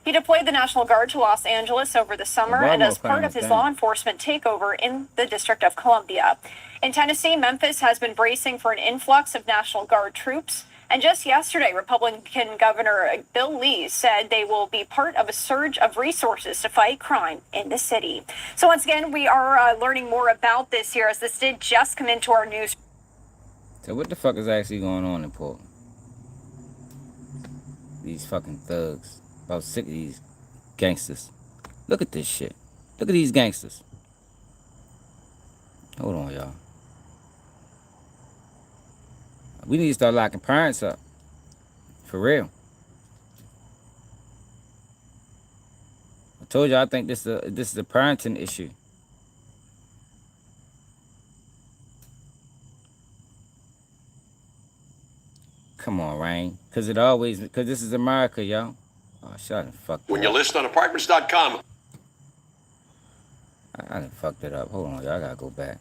He deployed the National Guard to Los Angeles over the summer and as part of his law enforcement takeover in the District of Columbia. In Tennessee, Memphis has been bracing for an influx of National Guard troops. And just yesterday, Republican Governor Bill Lee said they will be part of a surge of resources to fight crime in the city. So once again, we are learning more about this here as this did just come into our news. So what the fuck is actually going on in Portland? These fucking thugs. About sick of these gangsters. Look at this shit. Look at these gangsters. Hold on, y'all. We need to start locking parents up. For real. I told you I think this is a parenting issue. Come on, Rain. Because this is America, y'all. Oh, shut the fuck up. When you list on apartments.com. I done fucked it up. Hold on, y'all. I gotta go back.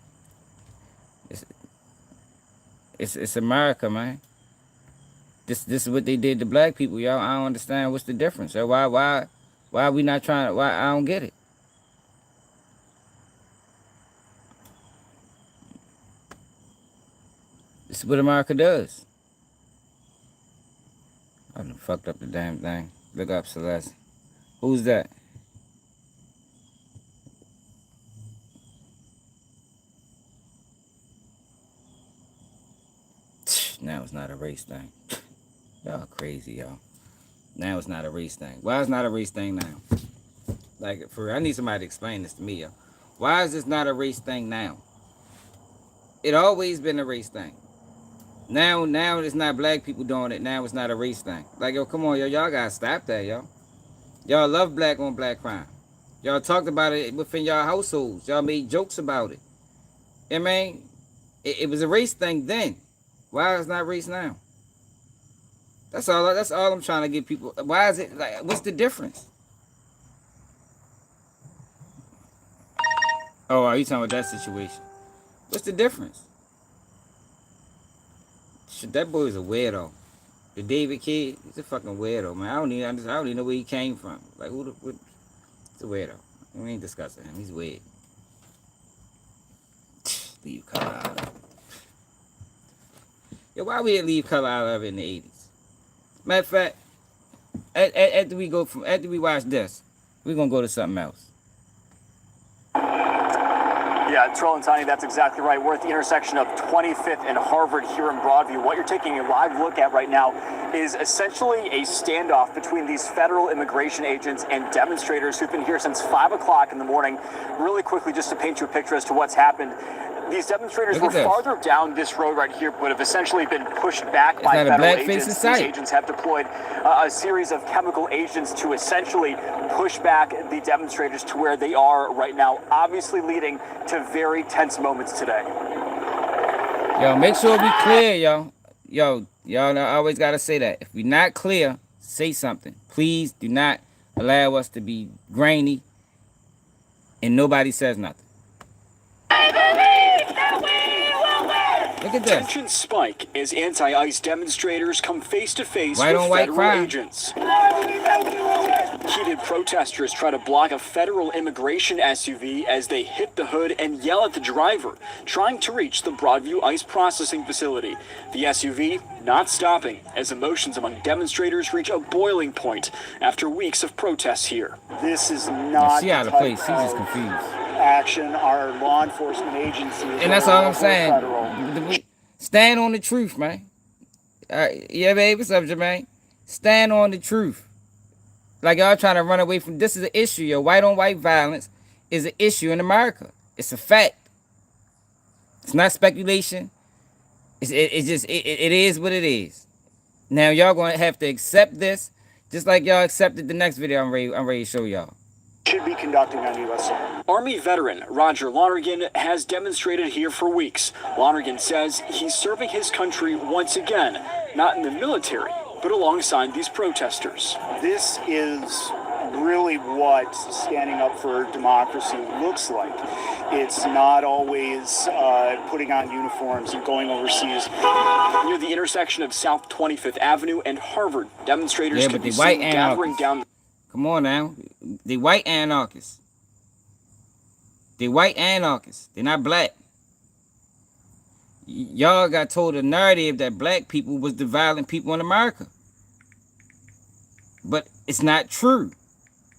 It's America, man. This is what they did to black people, y'all. I don't understand what's the difference. Why are we not trying to, why I don't get it. This is what America does. I done fucked up the damn thing. Look up Celeste. Who's that? Now it's not a race thing. Y'all crazy, y'all. Now it's not a race thing. Why is not a race thing now? Like, for real, I need somebody to explain this to me, yo. Why is this not a race thing now? It always been a race thing. Now it's not black people doing it. Now it's not a race thing. Like, yo, come on, yo. Y'all gotta stop that, yo. Y'all love black on black crime. Y'all talked about it within y'all households. Y'all made jokes about it. I mean, it was a race thing then. Why is it not race now? That's all I'm trying to get people. Why is it like, what's the difference? Oh, are you talking about that situation? What's the difference? Shit, that boy's a weirdo. The David kid, he's a fucking weirdo, man. I don't even know where he came from. Like, he's a weirdo. We ain't discussing him. He's weird. Leave color out of it. Yo, why we didn't leave color out of it in the 80s? Matter of fact, after we watch this, we're gonna go to something else. Yeah, Troll and Tiny, that's exactly right. We're at the intersection of 25th and Harvard here in Broadview. What you're taking a live look at right now is essentially a standoff between these federal immigration agents and demonstrators who've been here since 5 o'clock in the morning. Really quickly, just to paint you a picture as to what's happened. These demonstrators were farther down this road right here, but have essentially been pushed back by federal agents. These agents have deployed a series of chemical agents to essentially push back the demonstrators to where they are right now, obviously leading to very tense moments today. Yo, make sure we clear, yo. Y'all always gotta say that. If we're not clear, say something. Please do not allow us to be grainy and nobody says nothing. Look at this. Tensions spike as anti-ICE demonstrators come face to face with white federal crime. agents. Heated protesters try to block a federal immigration SUV as they hit the hood and yell at the driver, trying to reach the Broadview ICE processing facility. The SUV not stopping as emotions among demonstrators reach a boiling point after weeks of protests here. This is not she out of place. She's just confused. Action our law enforcement agencies. And that's all I'm saying. Stand on the truth, man. Yeah, babe, what's up, Jermaine? Stand on the truth. Like y'all trying to run away from this is an issue. Yo, white on white violence is an issue in America. It's a fact. It's not speculation. It is what it is. Now y'all gonna have to accept this, just like y'all accepted the next video I'm ready to show y'all. Should be conducting on U.S. soil. Army veteran Roger Lonergan has demonstrated here for weeks. Lonergan says he's serving his country once again, not in the military, but alongside these protesters. This is really what standing up for democracy looks like. It's not always putting on uniforms and going overseas. Near the intersection of South 25th Avenue and Harvard, demonstrators can be seen gathering down. Come on now. They white anarchists. They white anarchists. They're not black. Y'all got told a narrative that black people was the violent people in America. But it's not true.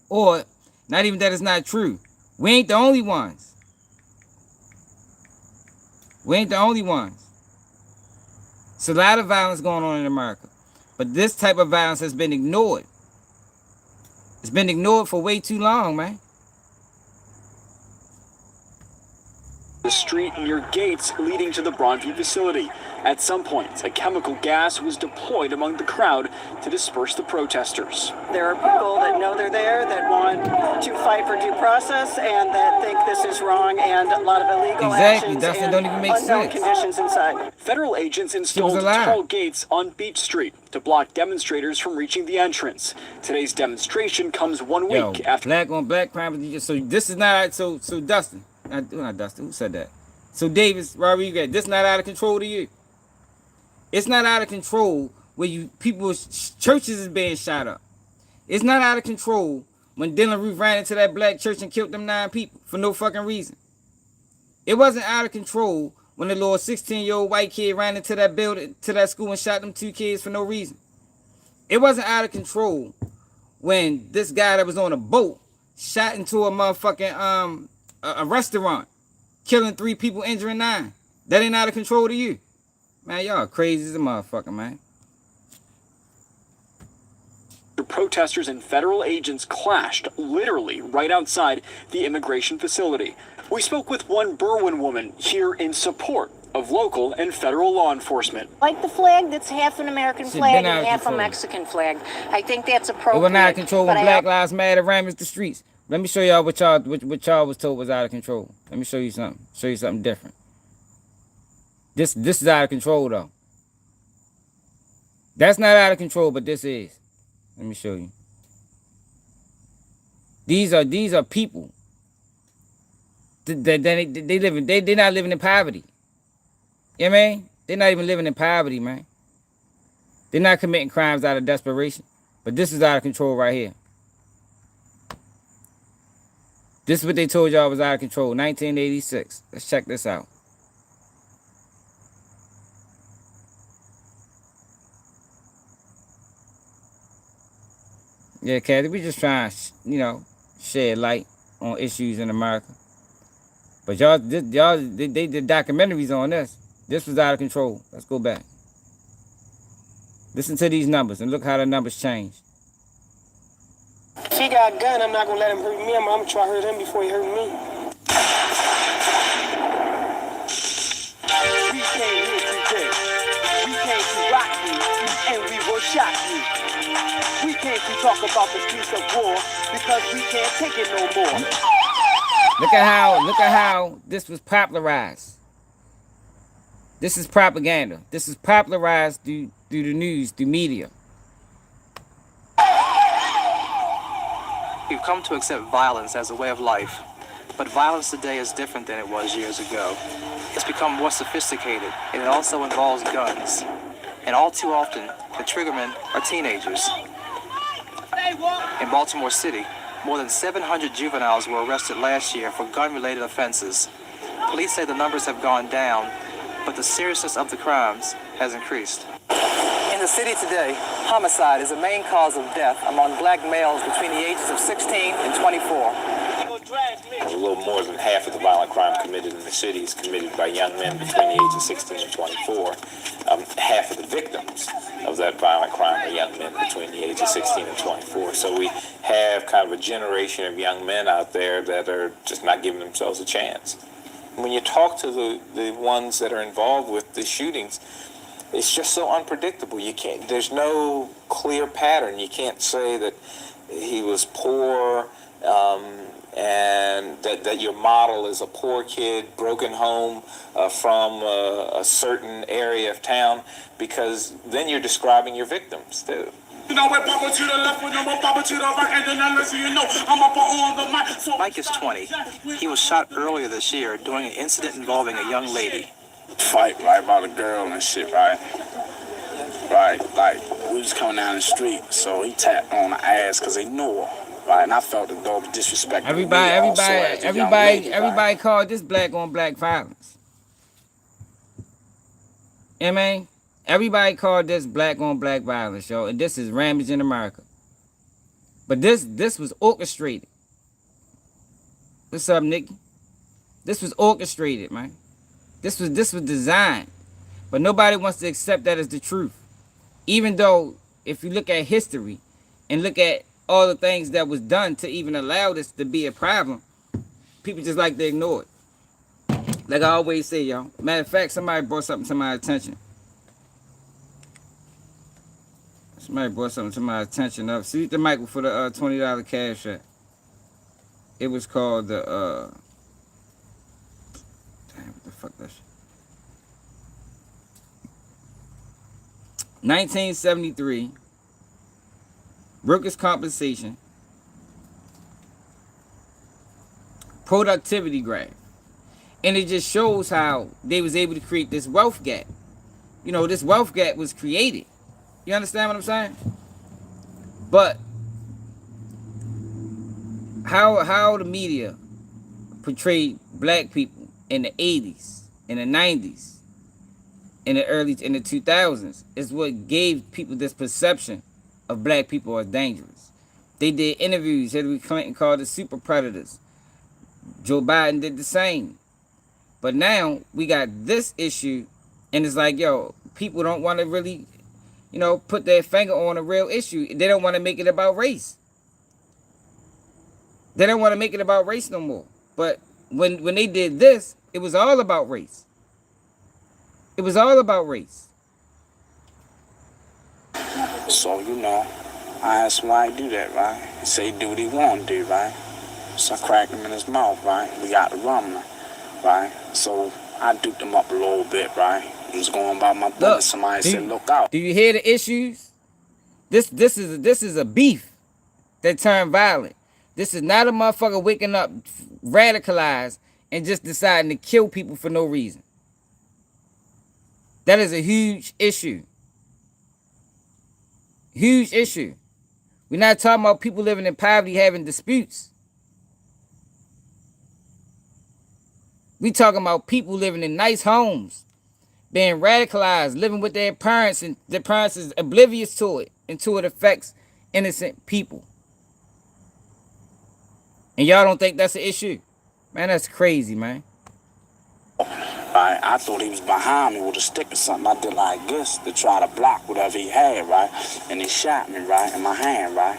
Or, not even that it's not true. We ain't the only ones. We ain't the only ones. It's a lot of violence going on in America. But this type of violence has been ignored. It's been ignored for way too long, man. The street near gates leading to the Broadview facility. At some point, a chemical gas was deployed among the crowd to disperse the protesters. There are people that know they're there, that want to fight for due process, and that think this is wrong, and a lot of illegal actions and don't even make unknown sense. conditions inside. Federal agents installed tall gates on Beach Street to block demonstrators from reaching the entrance. Today's demonstration comes 1 week after black on black crime. So this is not so Dustin. Not Dustin. Who said that? So Davis, Robert, you got this not out of control to you? It's not out of control where people's churches is being shot up. It's not out of control when Dylan Roof ran into that black church and killed them 9 people for no fucking reason. It wasn't out of control when the little 16-year-old white kid ran into that building, to that school and shot them 2 kids for no reason. It wasn't out of control when this guy that was on a boat shot into a motherfucking a restaurant, killing 3 people, injuring 9. That ain't out of control to you. Man, y'all crazy as a motherfucker, man. The protesters and federal agents clashed literally right outside the immigration facility. We spoke with one Berwyn woman here in support of local and federal law enforcement. Like the flag that's half an American flag and half a Mexican flag. I think that's appropriate. It was not out of control when Black Lives Matter ran the streets. Let me show y'all what y'all was told was out of control. Let me show you something. Show you something different. This is out of control though. That's not out of control, but this is. Let me show you. These are people. They're not living in poverty. You know what I mean? They're not even living in poverty, man. They're not committing crimes out of desperation. But this is out of control right here. This is what they told y'all was out of control. 1986. Let's check this out. Yeah, Kathy, we just trying to, shed light on issues in America. But they did documentaries on this. This was out of control. Let's go back. Listen to these numbers and look how the numbers change. If he got a gun, I'm not gonna let him hurt me. I'm gonna try to hurt him before he hurt me. shot you. We came to talk about the peace of war because we can't take it no more. Look at how this was popularized. This is propaganda. This is popularized through the news, through media. We've come to accept violence as a way of life, but violence today is different than it was years ago. It's become more sophisticated, and it also involves guns. And all too often, the triggermen are teenagers. In Baltimore City, more than 700 juveniles were arrested last year for gun-related offenses. Police say the numbers have gone down, but the seriousness of the crimes has increased. In the city today, homicide is the main cause of death among black males between the ages of 16 and 24. A little more than half of the violent crime committed in the city is committed by young men between the ages of 16 and 24. Half of the victims of that violent crime are young men between the ages of 16 and 24. So we have kind of a generation of young men out there that are just not giving themselves a chance. When you talk to the ones that are involved with the shootings, it's just so unpredictable. There's no clear pattern. You can't say that he was poor, and that your model is a poor kid, broken home from a certain area of town, because then you're describing your victims too. Mike is 20. He was shot earlier this year during an incident involving a young lady. Fight, right, about a girl and shit, right? Right, like, we was coming down the street, so he tapped on the ass because he knew her. Right, and I felt the dog disrespect. Everybody called this black on black violence. You know what I mean? Everybody called this black on black violence, yo, and this is ramage in America. But this was orchestrated. What's up, Nicky? This was orchestrated, man. This was designed. But nobody wants to accept that as the truth. Even though, if you look at history and look at all the things that was done to even allow this to be a problem, people just like to ignore it. Like I always say, y'all. Matter of fact, somebody brought something to my attention. Somebody brought something to my attention. See the Michael for the $20 cash app. It was called the damn, what the fuck that shit? 1973 workers' compensation productivity graph, and it just shows how they was able to create this wealth gap. You know, this wealth gap was created. You understand what I'm saying? But how the media portrayed black people in the 80s, in the 90s, in the 2000s is what gave people this perception of black people as dangerous. They did interviews. Hillary Clinton called us super predators. Joe Biden did the same. But now we got this issue, and it's like, yo, people don't want to really, you know, put their finger on a real issue. They don't want to make it about race. They don't want to make it about race no more. But when they did this, it was all about race. It was all about race. So, you know, I asked him why he do that, right? He say he do what he want to do, right? So I cracked him in his mouth, right? We got the rumbling, right? So I duped him up a little bit, right? He was going about my business. Somebody said, look out. Do you hear the issues? This is a beef that turned violent. This is not a motherfucker waking up radicalized and just deciding to kill people for no reason. That is a huge issue. Huge issue. We're not talking about people living in poverty having disputes. We talking about people living in nice homes, being radicalized, living with their parents, and their parents is oblivious to it until it affects innocent people. And y'all don't think that's an issue? Man, that's crazy, man. Right, I thought he was behind me with a stick or something. I did like this to try to block whatever he had, right? And he shot me, right, in my hand, right?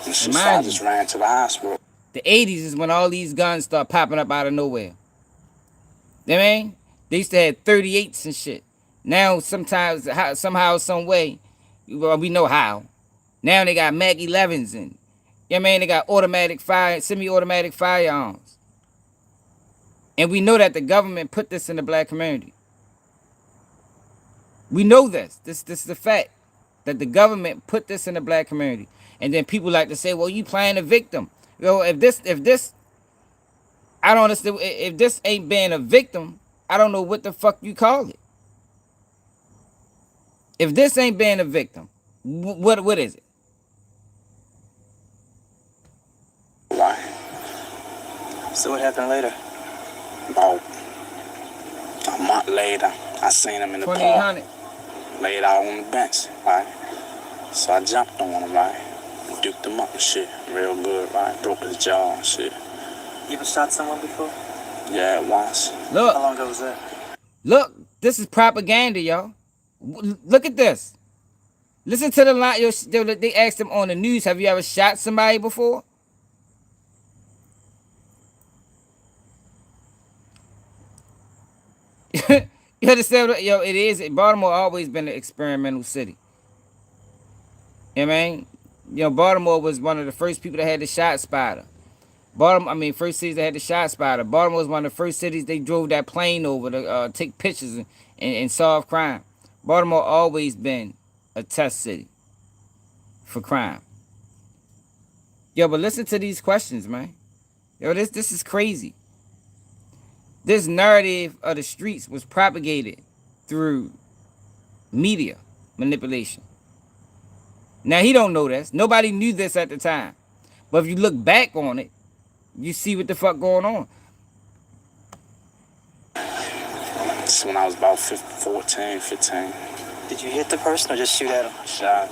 And so I just ran to the hospital. The 80s is when all these guns start popping up out of nowhere. You know what I mean? They used to have 38s and shit. Now, sometimes, somehow, some way, Well, we know how. Now they got Mac 11s and, you know what I mean, they got semi-automatic firearms. And we know that the government put this in the black community. We know this. This is a fact. That the government put this in the black community. And then people like to say, well, you playing a victim. You know, if this, I don't understand. If this ain't being a victim, I don't know what the fuck you call it. If this ain't being a victim, what is it? Why? So what happened later? About a month later, I seen him in the park. 2800. Laid out on the bench, right? So I jumped on him, right? Duped him up and shit. Real good, right? Broke his jaw and shit. You ever shot someone before? Yeah, once. Look. How long ago was that? Look, this is propaganda, y'all. Look at this. Listen to the line. They asked him on the news, have you ever shot somebody before? You understand? Yo, it is. Baltimore always been an experimental city. You know what I mean? You know, Baltimore was one of the first people that had the shot spotter. First cities that had the shot spotter. Baltimore was one of the first cities they drove that plane over to take pictures and solve crime. Baltimore always been a test city for crime. Yo, but listen to these questions, man. Yo, this is crazy. This narrative of the streets was propagated through media manipulation. Now, he don't know this. Nobody knew this at the time. But if you look back on it, you see what the fuck going on. This when I was about 14, 15. Did you hit the person or just shoot at him? Shot.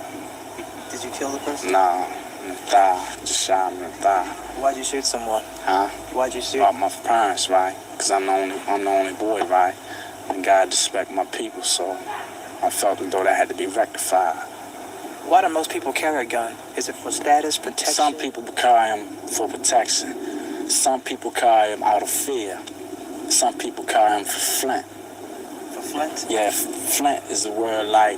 Did you kill the person? Nah, in the thigh. Just shot him in the thigh. Why'd you shoot someone? Huh? Why'd you shoot? About my parents, right? Because I'm the only boy, right? And God respect my people, so I felt as though that had to be rectified. Why do most people carry a gun? Is it for status, protection? Some people carry them for protection. Some people carry them out of fear. Some people carry them for flint. For flint? Yeah, flint is the word like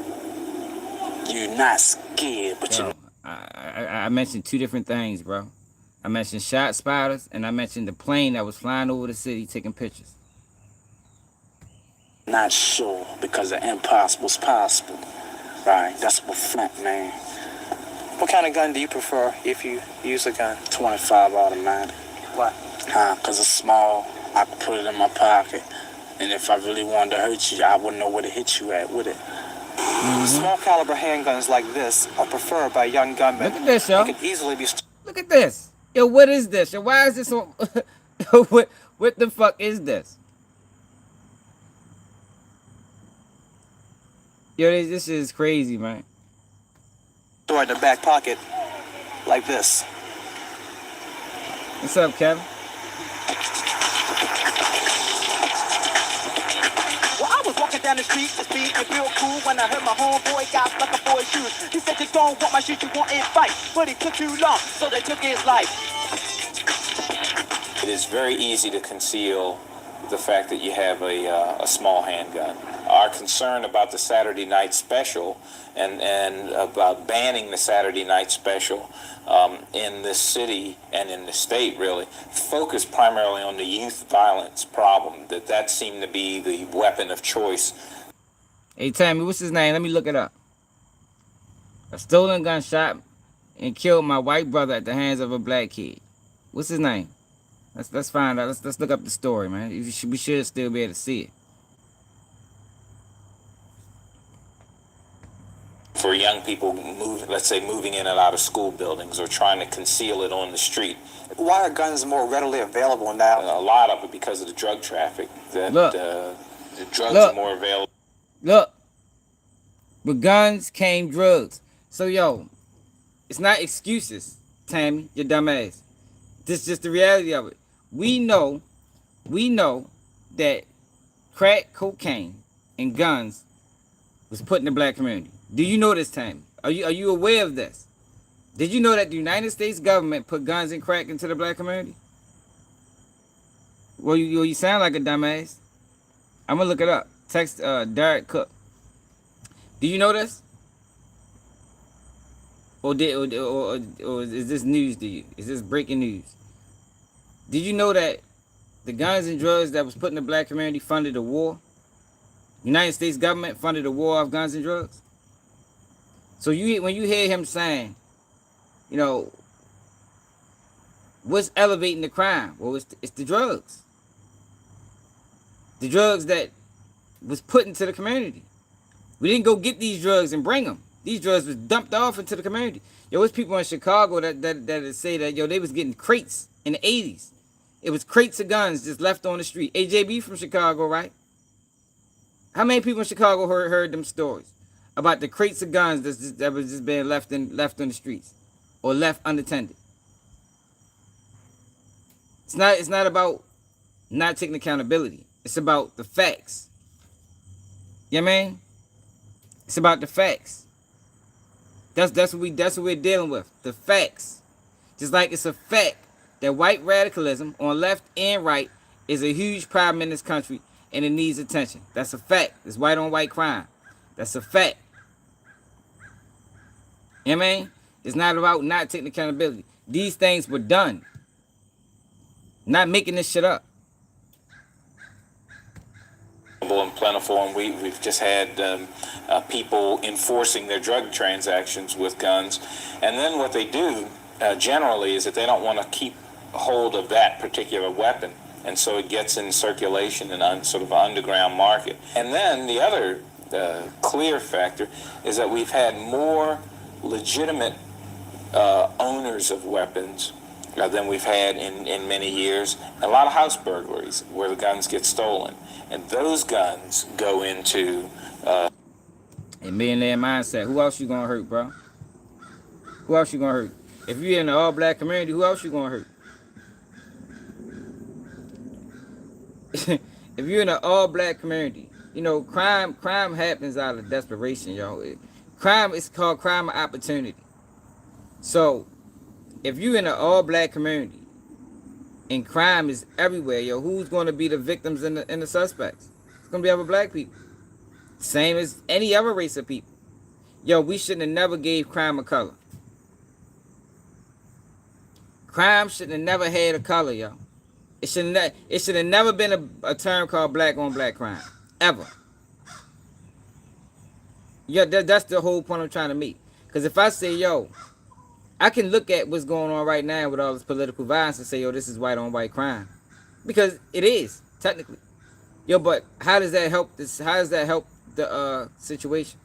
you're not scared, but you. I mentioned two different things, bro. I mentioned shot spotters, and I mentioned the plane that was flying over the city taking pictures. Not sure, because the impossible's possible. Right, that's what flint, man. What kind of gun do you prefer if you use a gun? 25 automatic. Why? Because it's small. I could put it in my pocket. And if I really wanted to hurt you, I wouldn't know where to hit you at with it. Small caliber handguns like this are preferred by young gunmen. Look at this, yo. They could easily be. Look at this. Yo, what is this? Yo, why is this on? What the fuck is this? Yo, this is crazy, man. Stored in the back pocket, like this. What's up, Kevin? Well, I was walking down the street, just being real cool when I heard my homeboy got stuck up for his shoes. He said, "You don't want my shoes, you want it fight." But it took too long, so they took his life. It is very easy to conceal the fact that you have a small handgun. Our concern about the Saturday night special and about banning the Saturday night special in this city and in the state really focused primarily on the youth violence problem, that seemed to be the weapon of choice. Hey, Tammy, what's his name? Let me look it up. A stolen gun shot and killed my white brother at the hands of a black kid. What's his name? Let's find out. Let's look up the story, man. We should still be able to see it. For young people moving in and out of school buildings or trying to conceal it on the street. Why are guns more readily available now? A lot of it because of the drug traffic. The drugs are more available. Look. With guns came drugs. So, yo, it's not excuses, Tammy, you dumbass. This is just the reality of it. We know that crack cocaine and guns was put in the black community. Do you know this, Tammy? Are you aware of this? Did you know that the United States government put guns and crack into the black community? Well, you sound like a dumbass. I'm gonna look it up. Text Derek Cook. Do you know this? or is this news to you? Is this breaking news? Did you know that the guns and drugs that was put in the black community funded the war? United States government funded the war of guns and drugs. So when you hear him saying, you know, what's elevating the crime? Well, it's the drugs. The drugs that was put into the community. We didn't go get these drugs and bring them. These drugs was dumped off into the community. Yo, there's people in Chicago that say that, yo, they was getting crates in the 80s. It was crates of guns just left on the street. AJB from Chicago, right? How many people in Chicago heard them stories about the crates of guns that was just being left on the streets or left unattended? It's not about not taking accountability. It's about the facts. You know what I mean? It's about the facts. That's what we're dealing with. The facts. Just like it's a fact that white radicalism on left and right is a huge problem in this country and it needs attention. That's a fact. It's white on white crime. That's a fact. You know what I mean? It's not about not taking accountability. These things were done. Not making this shit up. And plentiful, and we've just had people enforcing their drug transactions with guns. And then what they do generally is that they don't want to keep hold of that particular weapon. And so it gets in circulation in sort of an underground market. And then the other clear factor is that we've had more legitimate owners of weapons than we've had in many years. A lot of house burglaries where the guns get stolen. And those guns go into a millionaire mindset. Who else you gonna hurt, bro? Who else you gonna hurt? If you're in the all black community, who else you gonna hurt? If you're in an all black community, you know, crime happens out of desperation, y'all. Crime is called crime of opportunity. So if you're in an all black community and crime is everywhere, yo, who's gonna be the victims and the suspects? It's gonna be other black people. Same as any other race of people. Yo, we shouldn't have never gave crime a color. Crime shouldn't have never had a color, yo. It should have never been a term called black on black crime. Ever. Yeah, that's the whole point I'm trying to make. Because if I say, yo, I can look at what's going on right now with all this political violence and say, yo, this is white on white crime. Because it is, technically. Yo, but how does that help the situation?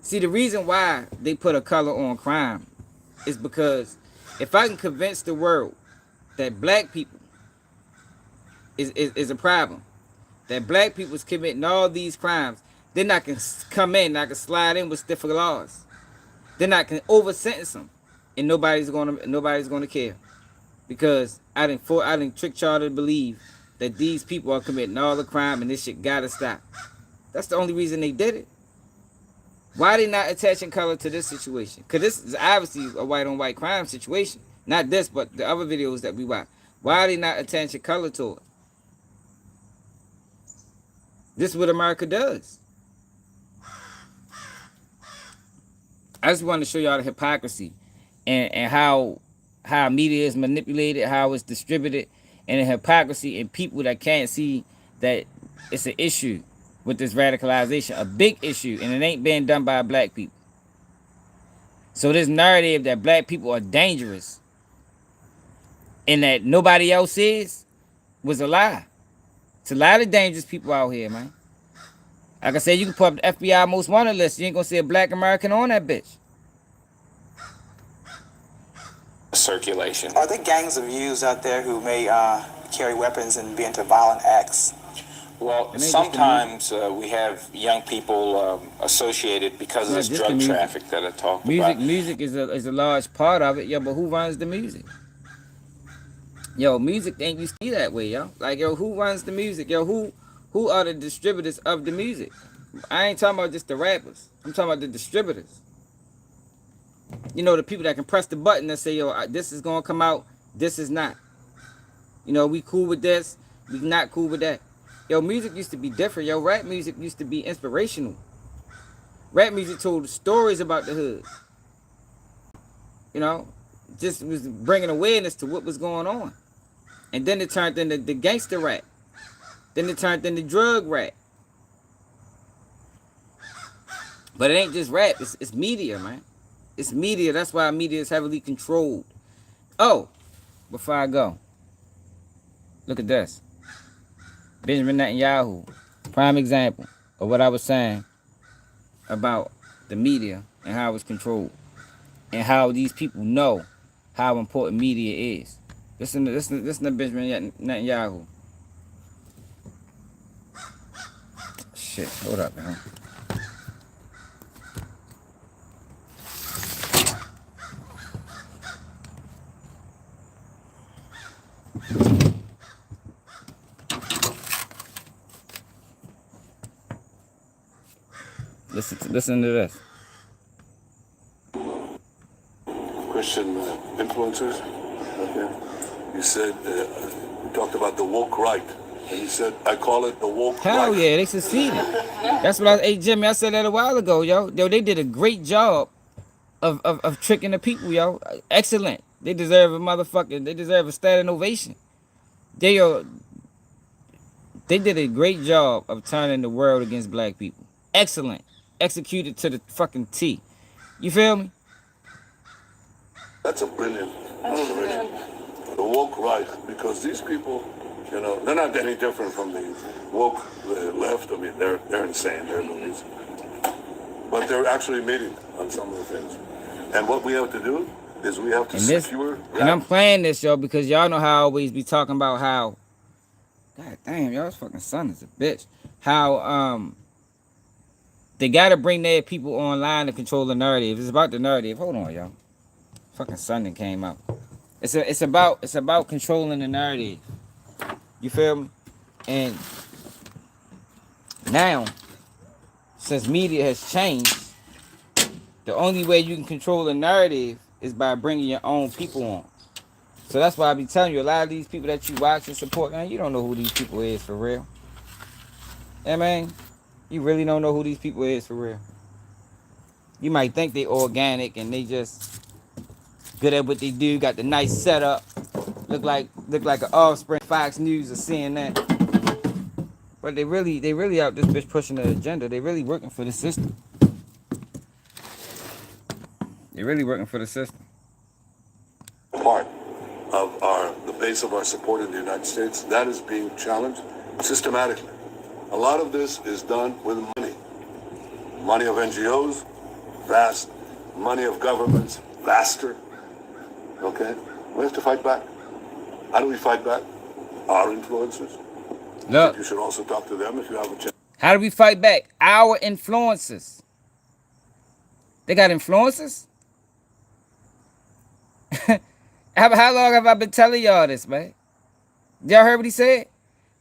See, the reason why they put a color on crime is because if I can convince the world that black people is a problem, that black people is committing all these crimes, then I can come in, I can slide in with stiffer laws. Then I can over sentence them, and nobody's gonna care, because I didn't trick y'all to believe that these people are committing all the crime and this shit gotta stop. That's the only reason they did it. Why are they not attaching color to this situation? Because this is obviously a white on white crime situation. Not this, but the other videos that we watch. Why are they not attaching color to it? This is what America does. I just wanted to show y'all the hypocrisy and how media is manipulated, how it's distributed, and the hypocrisy in people that can't see that it's an issue with this radicalization, a big issue, and it ain't being done by black people. So this narrative that black people are dangerous and that nobody else is was a lie. It's a lot of dangerous people out here, man. Like I said, you can put up the FBI most wanted list. You ain't gonna see a black American on that bitch. circulation. Are there gangs of youths out there who may carry weapons and be into violent acts? Well, sometimes we have young people associated because of this drug traffic that I talked about. Music is a large part of it, yo, but who runs the music? Yo, music ain't used to be that way, yo. Like, yo, who runs the music? Yo, who are the distributors of the music? I ain't talking about just the rappers. I'm talking about the distributors. You know, the people that can press the button and say, yo, this is going to come out, this is not. You know, we cool with this, we not cool with that. Yo, music used to be different. Yo, rap music used to be inspirational. Rap music told stories about the hood. You know, just was bringing awareness to what was going on. And then it turned into the gangster rap. Then it turned into drug rap. But it ain't just rap. It's media, man. It's media. That's why media is heavily controlled. Oh, before I go, look at this. Benjamin Netanyahu, prime example of what I was saying about the media and how it's controlled. And how these people know how important media is. Listen to Benjamin Netanyahu. Shit, hold up, man. Listen to this. Christian influencers. Okay. You said you talked about the woke right, and you said I call it the woke right. Hell yeah, they succeeded. That's what hey Jimmy, I said that a while ago, yo. Yo, they did a great job of tricking the people, yo. Excellent. They deserve a standing ovation. They did a great job of turning the world against black people. Excellent. Executed to the fucking T. You feel me? That's a brilliant observation. The woke right, because these people, you know, they're not any different from the woke left. I mean, they're insane. They're movies. But they're actually meeting on some of the things. And what we have to do is we have to secure. And I'm playing this, yo, because y'all know how I always be talking about how, God damn, y'all's fucking son is a bitch. How they gotta bring their people online to control the narrative. It's about the narrative. Hold on, y'all. Fucking Sunday came out. It's about controlling the narrative. You feel me? And now, since media has changed, the only way you can control the narrative is by bringing your own people on. So that's why I be telling you, a lot of these people that you watch and support, man, you don't know who these people is for real. Yeah, man, you really don't know who these people is for real. You might think they organic and they just good at what they do, got the nice setup, look like an offspring, Fox News or CNN. But they really out this bitch pushing the agenda. They really working for the system. They're really working for the system. Part of the base of our support in the United States, that is being challenged systematically. A lot of this is done with money. Money of NGOs, vast. Money of governments, vaster. Okay? We have to fight back. How do we fight back? Our influencers. Look. You should also talk to them if you have a chance. How do we fight back? Our influencers. They got influencers? How long have I been telling y'all this, man? Y'all heard what he said?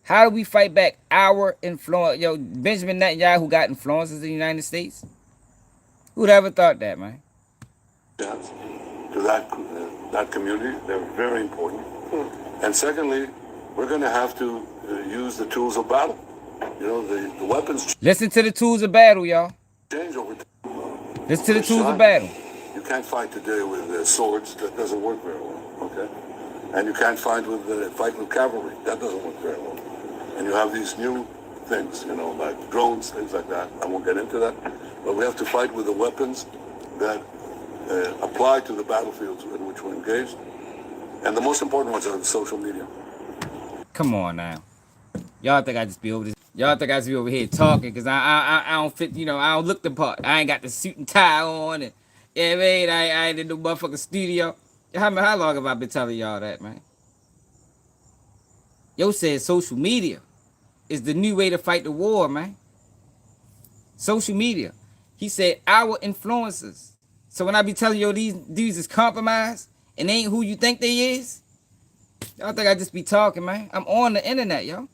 How do we fight back our influence? Yo, Benjamin Netanyahu got influencers in the United States? Who'd ever thought that, man? Chance to that community. They're very important. And secondly, we're going to have to use the tools of battle. You know, the weapons. Listen to the tools of battle, y'all. Change over time. Listen to the tools of battle. You can't fight today with swords. That doesn't work very well. Okay, and you can't fight with cavalry. That doesn't work very well. And you have these new things, you know, like drones, things like that. I won't get into that. But we have to fight with the weapons that apply to the battlefields in which we're engaged. And the most important ones are the social media. Come on now. Y'all think I just be over this? Y'all think I just be over here talking because I don't fit, you know, I don't look the part. I ain't got the suit and tie on and, yeah, man, I ain't in the motherfucking studio. How long have I been telling y'all that, man? Yo said social media is the new way to fight the war, man. Social media. He said our influencers. So when I be telling you these dudes is compromised and they ain't who you think they is, y'all think I just be talking, man. I'm on the internet, yo.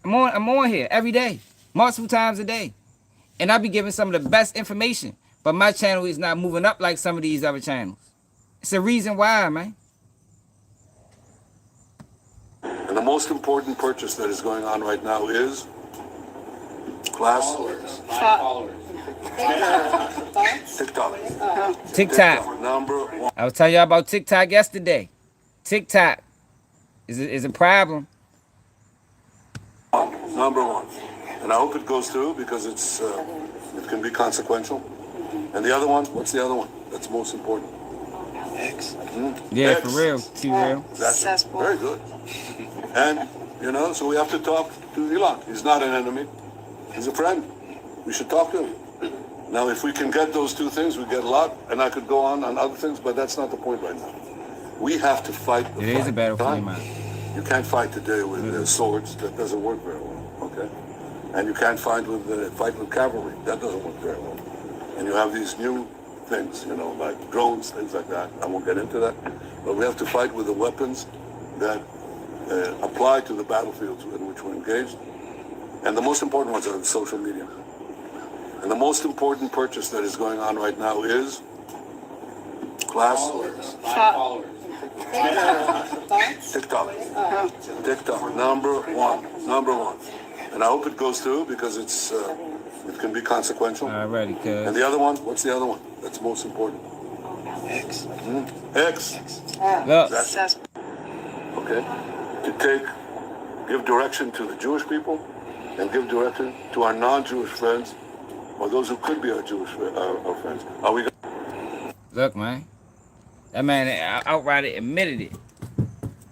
I'm on here every day, multiple times a day. And I be giving some of the best information. But my channel is not moving up like some of these other channels. It's a reason why, man. And the most important purchase that is going on right now is class. TikTok. TikTok. Number one. I was telling y'all about TikTok yesterday. TikTok is a problem. Number one. And I hope it goes through because it can be consequential. And the other one, what's the other one? That's most important. X. Yeah, X. for real. Too real. That's very good. And, so we have to talk to Elon. He's not an enemy. He's a friend. We should talk to him. Now, if we can get those two things, we get a lot. And I could go on other things, but that's not the point right now. We have to fight the fight. It is a battlefield, man. You can't fight today with swords. That doesn't work very well, okay? And you can't fight with cavalry. That doesn't work very well. And you have these new things, like drones, things like that. I won't get into that. But we have to fight with the weapons that apply to the battlefields in which we're engaged. And the most important ones are social media. And the most important purchase that is going on right now is Followers. TikTok. TikTok. Number one. And I hope it goes through because it can be consequential. Alrighty, cuz. And the other one, what's the other one? That's most important. X. X. Look. Okay. Give direction to the Jewish people and give direction to our non-Jewish friends or those who could be our Jewish our friends. Are we? Look, man. That man outright admitted it.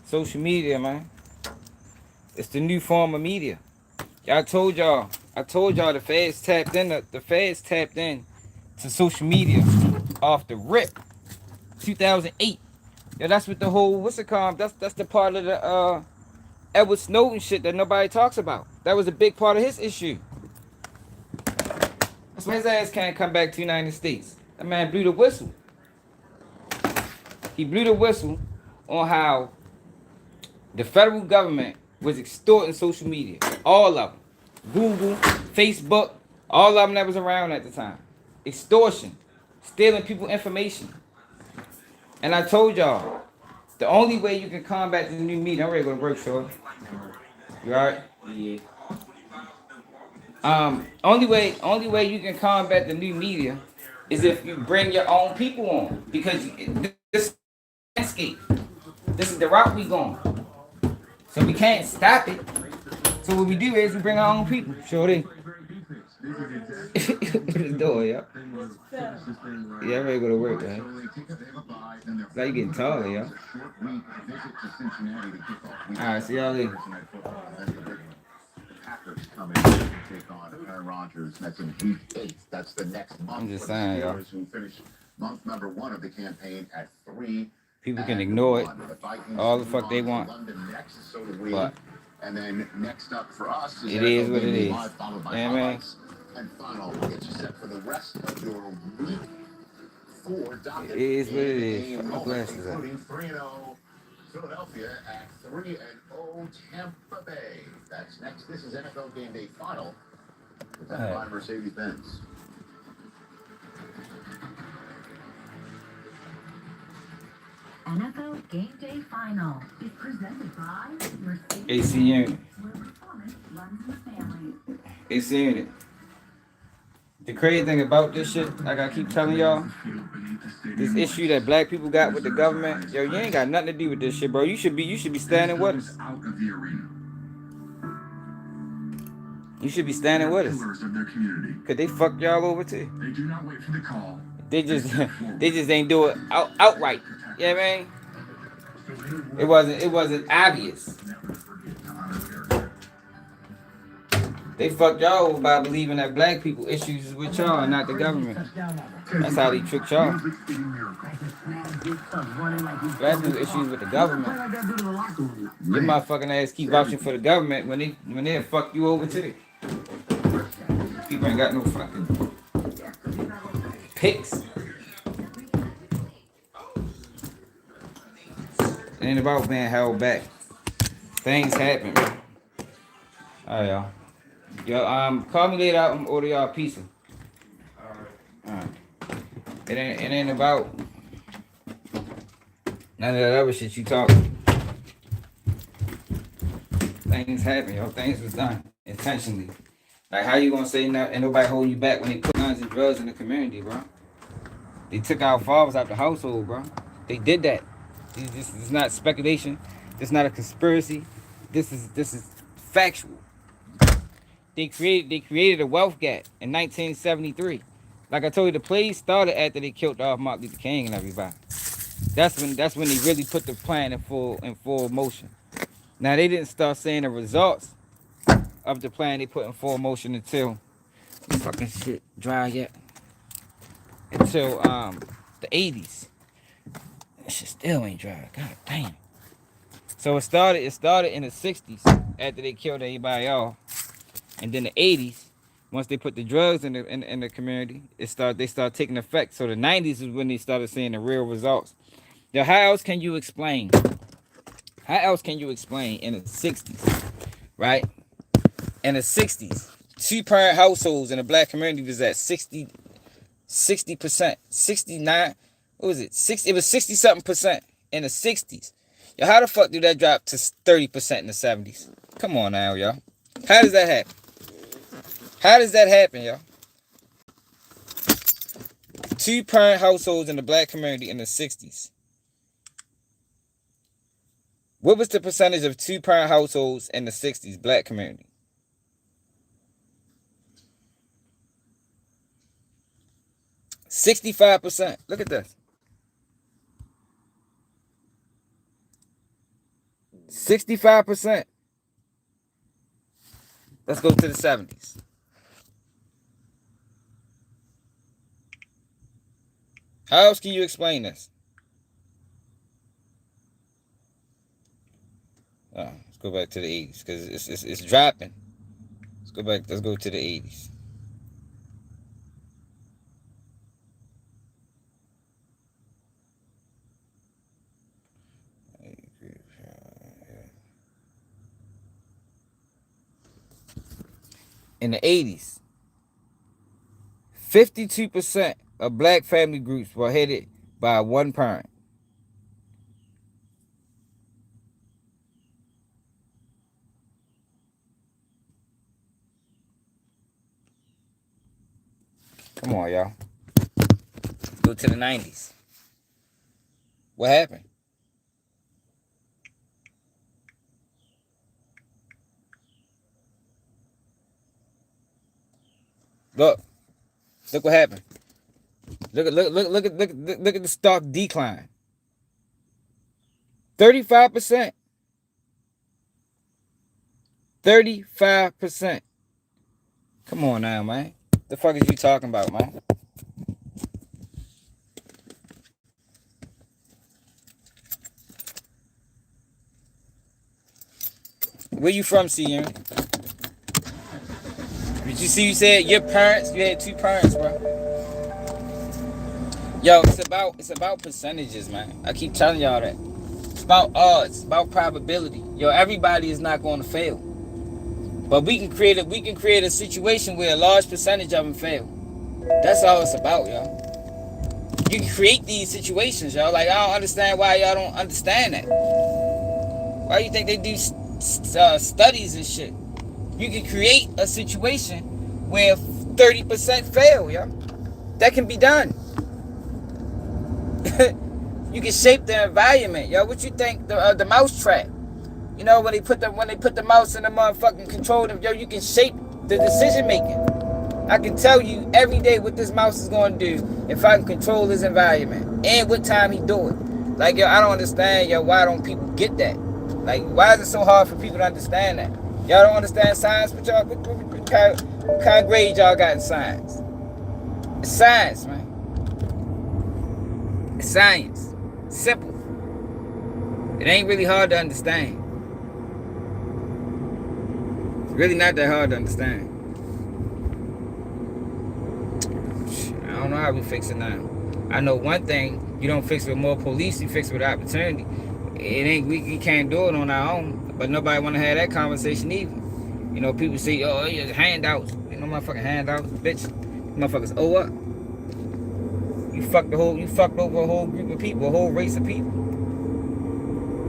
Social media, man. It's the new form of media. I told y'all the feds tapped in to social media off the rip. 2008. Yeah, that's what the whole, what's it called? That's the part of the Edward Snowden shit that nobody talks about. That was a big part of his issue. That's why his ass can't come back to the United States. That man blew the whistle. He blew the whistle on how the federal government was extorting social media. All of them. Google, Facebook, all of them that was around at the time. Extortion. Stealing people's information. And I told y'all, the only way you can combat the new media, I'm ready to go to work, so. You alright? Yeah. Only way you can combat the new media is if you bring your own people on. Because this is the landscape. This is the route we going. So we can't stop it. So what we do is we bring our own people. Shorty. The door, yeah. Yeah, I'm ready to go to work, man. Now you getting taller, yeah. Alright, see y'all later. I'm just saying, y'all. Month number 1 of the campaign at 3. People can ignore it all the fuck they want. But and then next up for us is it is what it is. Yeah, man. And final will get you set for the rest of your week 4 docket. It is what it is. Fuck my glasses up. Including 3-0 Philadelphia at 3-0 Tampa Bay. That's next. This is NFL Game Day Final. Presented by Mercedes-Benz. NFL Game Day Final is presented by Mercedes. AC Unit. Where performance runs in the family. AC Unit. The crazy thing about this shit, like I keep telling y'all, this issue that black people got with the government, yo, you ain't got nothing to do with this shit, bro. You should be standing with us. You should be standing with us. Cause they fucked y'all over too. They do not wait for the call. They just ain't do it outright. You know what I mean? It wasn't obvious. They fucked y'all over by believing that black people issues is with y'all and not the government. That's how they tricked y'all. Black people issues with the government. Your motherfucking ass keep vouching for the government when they fuck you over too. People ain't got no fucking picks. It ain't about being held back. Things happen, man. Alright, y'all. Yo, call me later. I'm order y'all a pizza. Alright. It ain't about none of that other shit you talk. Things happen, yo. Things was done intentionally. Like, how you gonna say no, and nobody holding you back when they put guns and drugs in the community, bro? They took our fathers out the household, bro. They did that. This is not speculation. This is not a conspiracy. This is factual. They created a wealth gap in 1973. Like I told you, the plague started after they killed off Martin Luther King and everybody. That's when they really put the plan in full motion. Now they didn't start seeing the results of the plan they put in full motion until fucking shit dry yet. Until the 80s. That shit still ain't dry. God damn. So it started in the 60s after they killed everybody off. And then the 80s, once they put the drugs in the community, they start taking effect. So the 90s is when they started seeing the real results. Now, how else can you explain? How else can you explain in the 60s, right? In the 60s, two-parent households in the black community was at 60%, 69, what was it? 60, it was 60-something% in the 60s. Yo, how the fuck did that drop to 30% in the 70s? Come on now, y'all. How does that happen? How does that happen, y'all? Two-parent households in the black community in the 60s. What was the percentage of two-parent households in the 60s, black community? %65%. Look at this. 65%. Let's go to the 70s. How else can you explain this? Let's go back to the 80s because it's dropping. Let's go back. Let's go to the 80s. In the 80s, 52% of black family groups were headed by one parent. Come on, y'all. Let's go to the 90s. What happened? Look what happened. Look at the stock decline. 35%. 35%. Come on now, man. The fuck is you talking about, man? Where you from, CM? Did you see you said your parents, you had two parents, bro? Yo, it's about percentages, man. I keep telling y'all that. It's about odds, it's about probability. Yo, everybody is not going to fail. But we can create a situation where a large percentage of them fail. That's all it's about, y'all. You can create these situations, y'all. Like, I don't understand why y'all don't understand that. Why you think they do studies and shit? You can create a situation where 30% fail, y'all. That can be done. You can shape the environment, yo. What you think the mouse trap? You know, when they put the mouse in the motherfucking control them, yo, you can shape the decision making. I can tell you every day what this mouse is going to do if I can control his environment and what time he do it. Like, yo, I don't understand, yo, why don't people get that? Like, why is it so hard for people to understand that? Y'all don't understand science, but y'all, what kind of grade y'all got in science? It's science, man. It's science. It's simple. It ain't really hard to understand. It's really not that hard to understand. I don't know how we fix it now. I know one thing, you don't fix it with more police, you fix it with opportunity. It ain't, we can't do it on our own, but nobody want to have that conversation either. You know, people say, oh, yeah, handouts. Ain't no motherfucking handouts, bitch. Motherfuckers owe up. You fucked over a whole group of people, a whole race of people.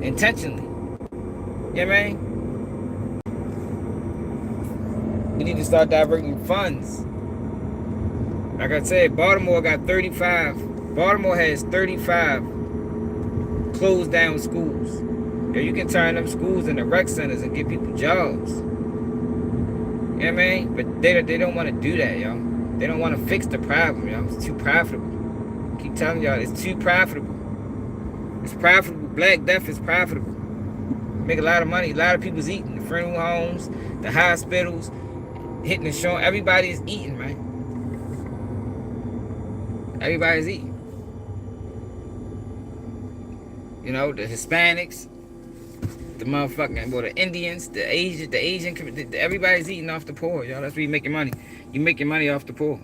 Intentionally. You know what I mean? We need to start diverting funds. Like I said, Baltimore got 35. Baltimore has 35 closed down schools. Yo, you can turn them schools into rec centers and give people jobs. You know what I mean? But they don't want to do that, yo. They don't want to fix the problem, yo. It's too profitable. I keep telling y'all, it's too profitable. It's profitable. Black death is profitable. Make a lot of money. A lot of people's eating. The funeral homes, the hospitals, hitting the show. Everybody's eating, man. Everybody's eating. You know, the Hispanics, the motherfucking, well, the Indians, the Asian, everybody's eating off the poor, y'all. That's where you making money. You making money off the poor.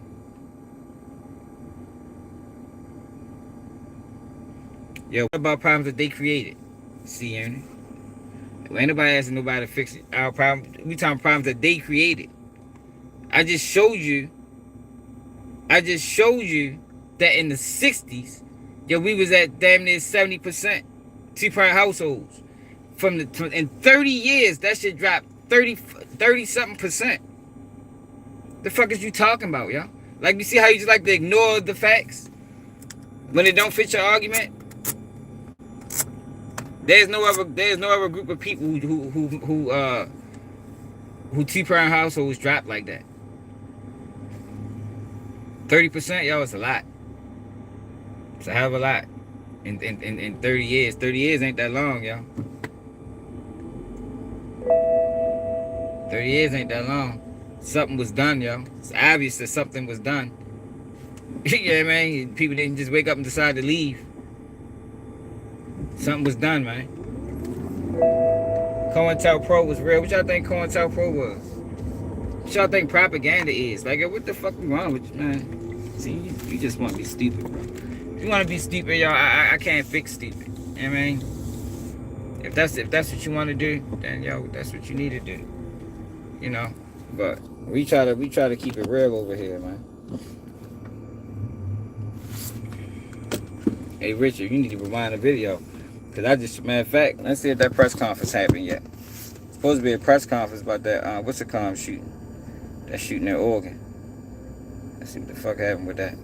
Yo, what about problems that they created? See, ain't it? Ain't nobody asking nobody to fix it. Our problem, we talking problems that they created. I just showed you that in the 60s, yo, we was at damn near 70% two-parent households. In 30 years, that shit dropped 30-something%. The fuck is you talking about, yo? Like, you see how you just like to ignore the facts when it don't fit your argument? There's no other group of people who two-parent households drop like that. 30%, yo, it's a lot. It's a hell of a lot. In 30 years. 30 years ain't that long, yo. 30 years ain't that long. Something was done, yo. It's obvious that something was done. You know what I mean? People didn't just wake up and decide to leave. Something was done, man. COINTELPRO was real. What y'all think COINTELPRO was? What y'all think propaganda is? Like, what the fuck is wrong with you, man? See, you just want to be stupid, bro. If you want to be stupid, y'all, I can't fix stupid. You know what I mean? If that's what you want to do, then yo, that's what you need to do. You know? But we try to keep it real over here, man. Hey Richard, you need to rewind the video. Cause matter of fact, let's see if that press conference happened yet. It's supposed to be a press conference about that what's the shooting? That shooting in Oregon. Let's see what the fuck happened with that.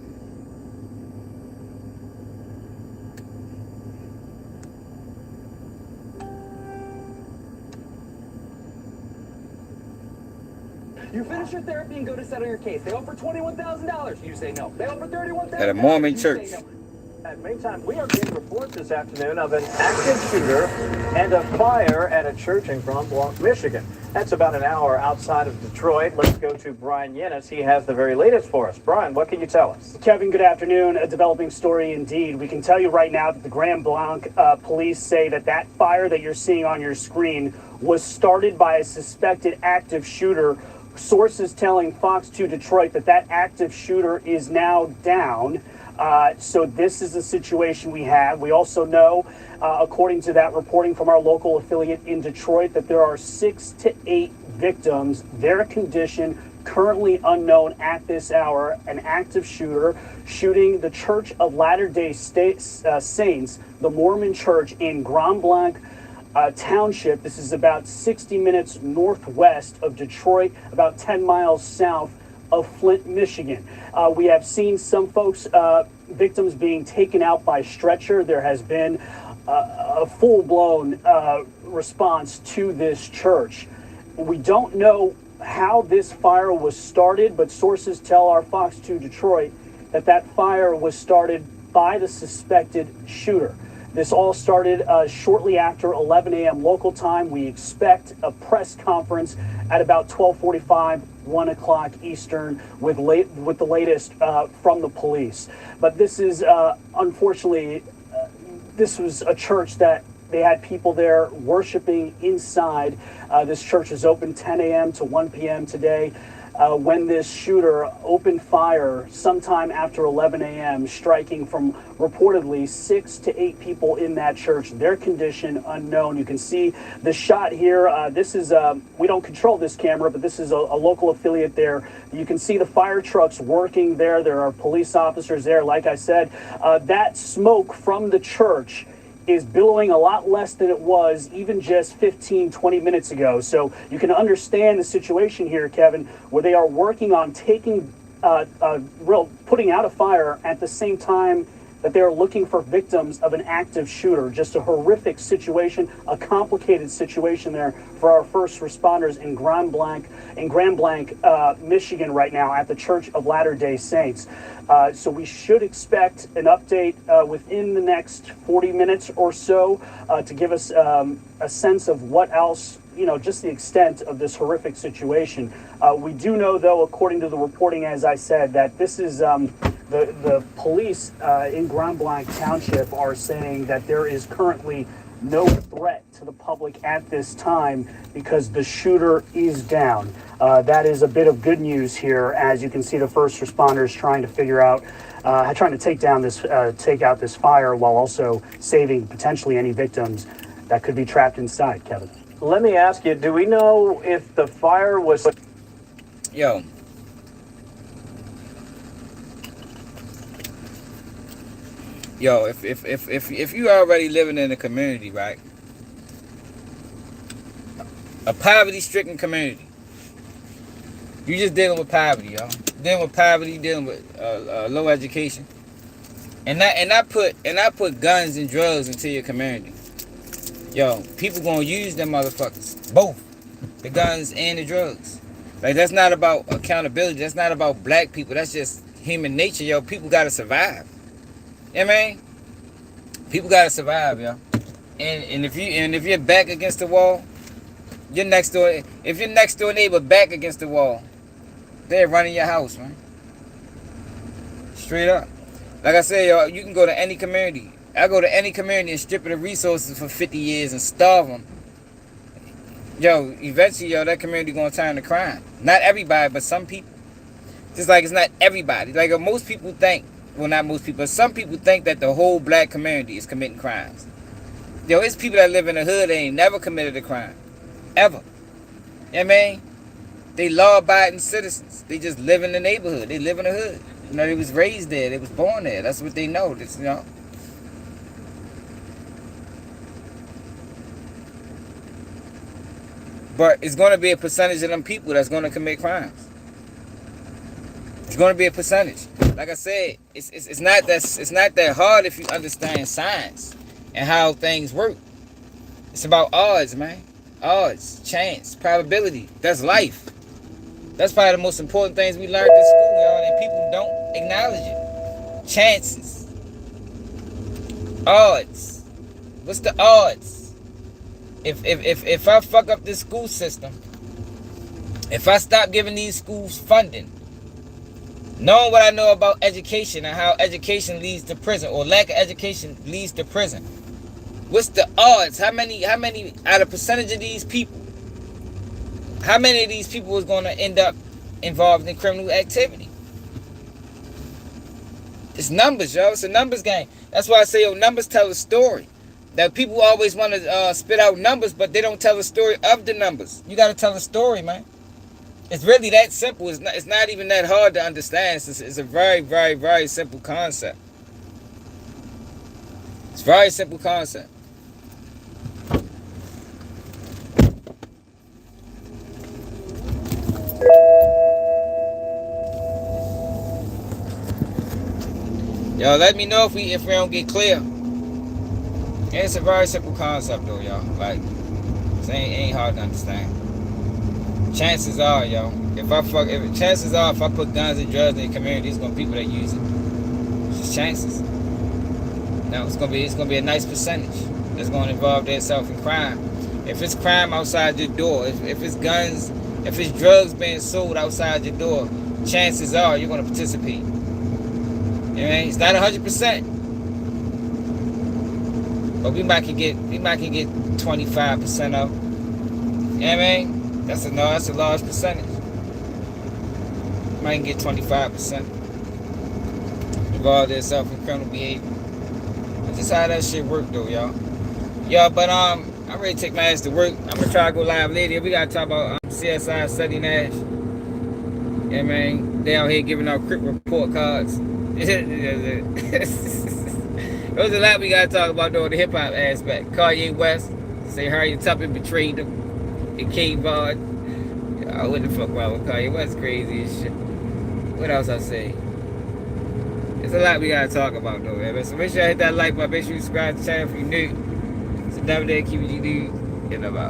You finish your therapy and go to settle your case. They offer $21,000. You say no. They offer $31,000. At a Mormon church. At Maytime, we are getting reports this afternoon of an active shooter and a fire at a church in Grand Blanc, Michigan. That's about an hour outside of Detroit. Let's go to Brian Yennis. He has the very latest for us. Brian, what can you tell us? Kevin, good afternoon. A developing story indeed. We can tell you right now that the Grand Blanc police say that fire that you're seeing on your screen was started by a suspected active shooter. Sources telling Fox 2 Detroit that active shooter is now down. So this is the situation we have. We also know, according to that reporting from our local affiliate in Detroit, that there are 6 to 8 victims. Their condition currently unknown at this hour. An active shooter shooting the Church of Latter-day Saints, the Mormon Church in Grand Blanc Township. This is about 60 minutes northwest of Detroit, about 10 miles south of Flint, Michigan. We have seen some folks, victims being taken out by stretcher. There has been a full-blown response to this church. We don't know how this fire was started, but sources tell our Fox 2 Detroit that fire was started by the suspected shooter. This all started shortly after 11 a.m. local time. We expect a press conference at about 12:45, 1 o'clock Eastern, with the latest from the police. But this is, unfortunately, this was a church that they had people there worshiping inside. This church is open 10 a.m. to 1 p.m. today. When this shooter opened fire sometime after 11 a.m., striking from reportedly 6 to 8 people in that church. Their condition unknown. You can see the shot here. This is, we don't control this camera, but this is a local affiliate there. You can see the fire trucks working there. There are police officers there. Like I said, that smoke from the church is billowing a lot less than it was even just 15, 20 minutes ago. So you can understand the situation here, Kevin, where they are working on taking, putting out a fire at the same time that they are looking for victims of an active shooter. Just a horrific situation, a complicated situation there for our first responders in Grand Blanc, Michigan right now at the Church of Latter-day Saints. So we should expect an update within the next 40 minutes or so to give us a sense of what else, just the extent of this horrific situation. We do know, though, according to the reporting, as I said, that this is the police in Grand Blanc Township are saying that there is currently no threat to the public at this time because the shooter is down. That is a bit of good news here, as you can see the first responders trying to figure out, trying to take out this fire while also saving potentially any victims that could be trapped inside, Kevin. Let me ask you, do we know if the fire was... Yo. Yo, if you already living in a community, right? A poverty-stricken community. You just dealing with poverty, yo. Dealing with poverty, dealing with low education. And I put guns and drugs into your community. Yo, people gonna use them motherfuckers. Both. The guns and the drugs. Like, that's not about accountability. That's not about black people. That's just human nature, yo. People gotta survive. You know what I mean? People gotta survive, yo. And if you're back against the wall, your next door, if your next door neighbor back against the wall, they're running your house, man. Straight up. Like I said, yo, you can go to any community. I go to any community and strip it of resources for 50 years and starve them. Yo, eventually, yo, that community gonna turn to crime. Not everybody, but some people. Just like it's not everybody. Like most people think, well, not most people, but some people think that the whole black community is committing crimes. Yo, it's people that live in the hood, they ain't never committed a crime. Ever. You know what I mean? They law-abiding citizens. They just live in the neighborhood. They live in the hood. You know, they was raised there. They was born there. That's what they know. That's, you know. But it's going to be a percentage of them people that's going to commit crimes. It's going to be a percentage. Like I said, it's not that hard if you understand science and how things work. It's about odds, man. Odds, chance, probability. That's life. That's probably the most important things we learned in school, y'all, and people don't acknowledge it. Chances. Odds. What's the odds? If I fuck up this school system, if I stop giving these schools funding, knowing what I know about education and how education leads to prison, or lack of education leads to prison, what's the odds? How many out of percentage of these people, how many of these people is going to end up involved in criminal activity? It's numbers, yo. It's a numbers game. That's why I say, yo, numbers tell a story. That people always want to spit out numbers, but they don't tell a story of the numbers. You got to tell a story, man. It's really that simple. It's not even that hard to understand. It's a very, very, very simple concept. It's a very simple concept. Y'all let me know if we don't get clear. And it's a very simple concept though, y'all. Like, it ain't hard to understand. Chances are, yo, if I put guns and drugs in the community, it's gonna be people that use it. It's just chances. Now it's gonna be a nice percentage that's gonna involve themselves in crime. If it's crime outside your door, if it's guns, if it's drugs being sold outside your door, chances are you're gonna participate. You know what I mean? It's not 100%. But we might can get 25% of. You know what I mean? That's a large percentage. Might get 25%. Involve themselves in criminal behavior. That's just how that shit work though, y'all. Y'all, but I'm ready to take my ass to work. I'm gonna try to go live later. We gotta talk about CSI Study Nash. You know what I mean? They out here giving out crypt report cards. There's a lot we gotta talk about though, the hip hop aspect. Kanye West say Harriet Tubman betrayed him in Kmart. What the fuck wrong with Kanye West? Crazy as shit. What else I say? There's a lot we gotta talk about though, man. So make sure you hit that like button. Make sure you subscribe to the channel if you're new. So down there, keep it you do. Get them out.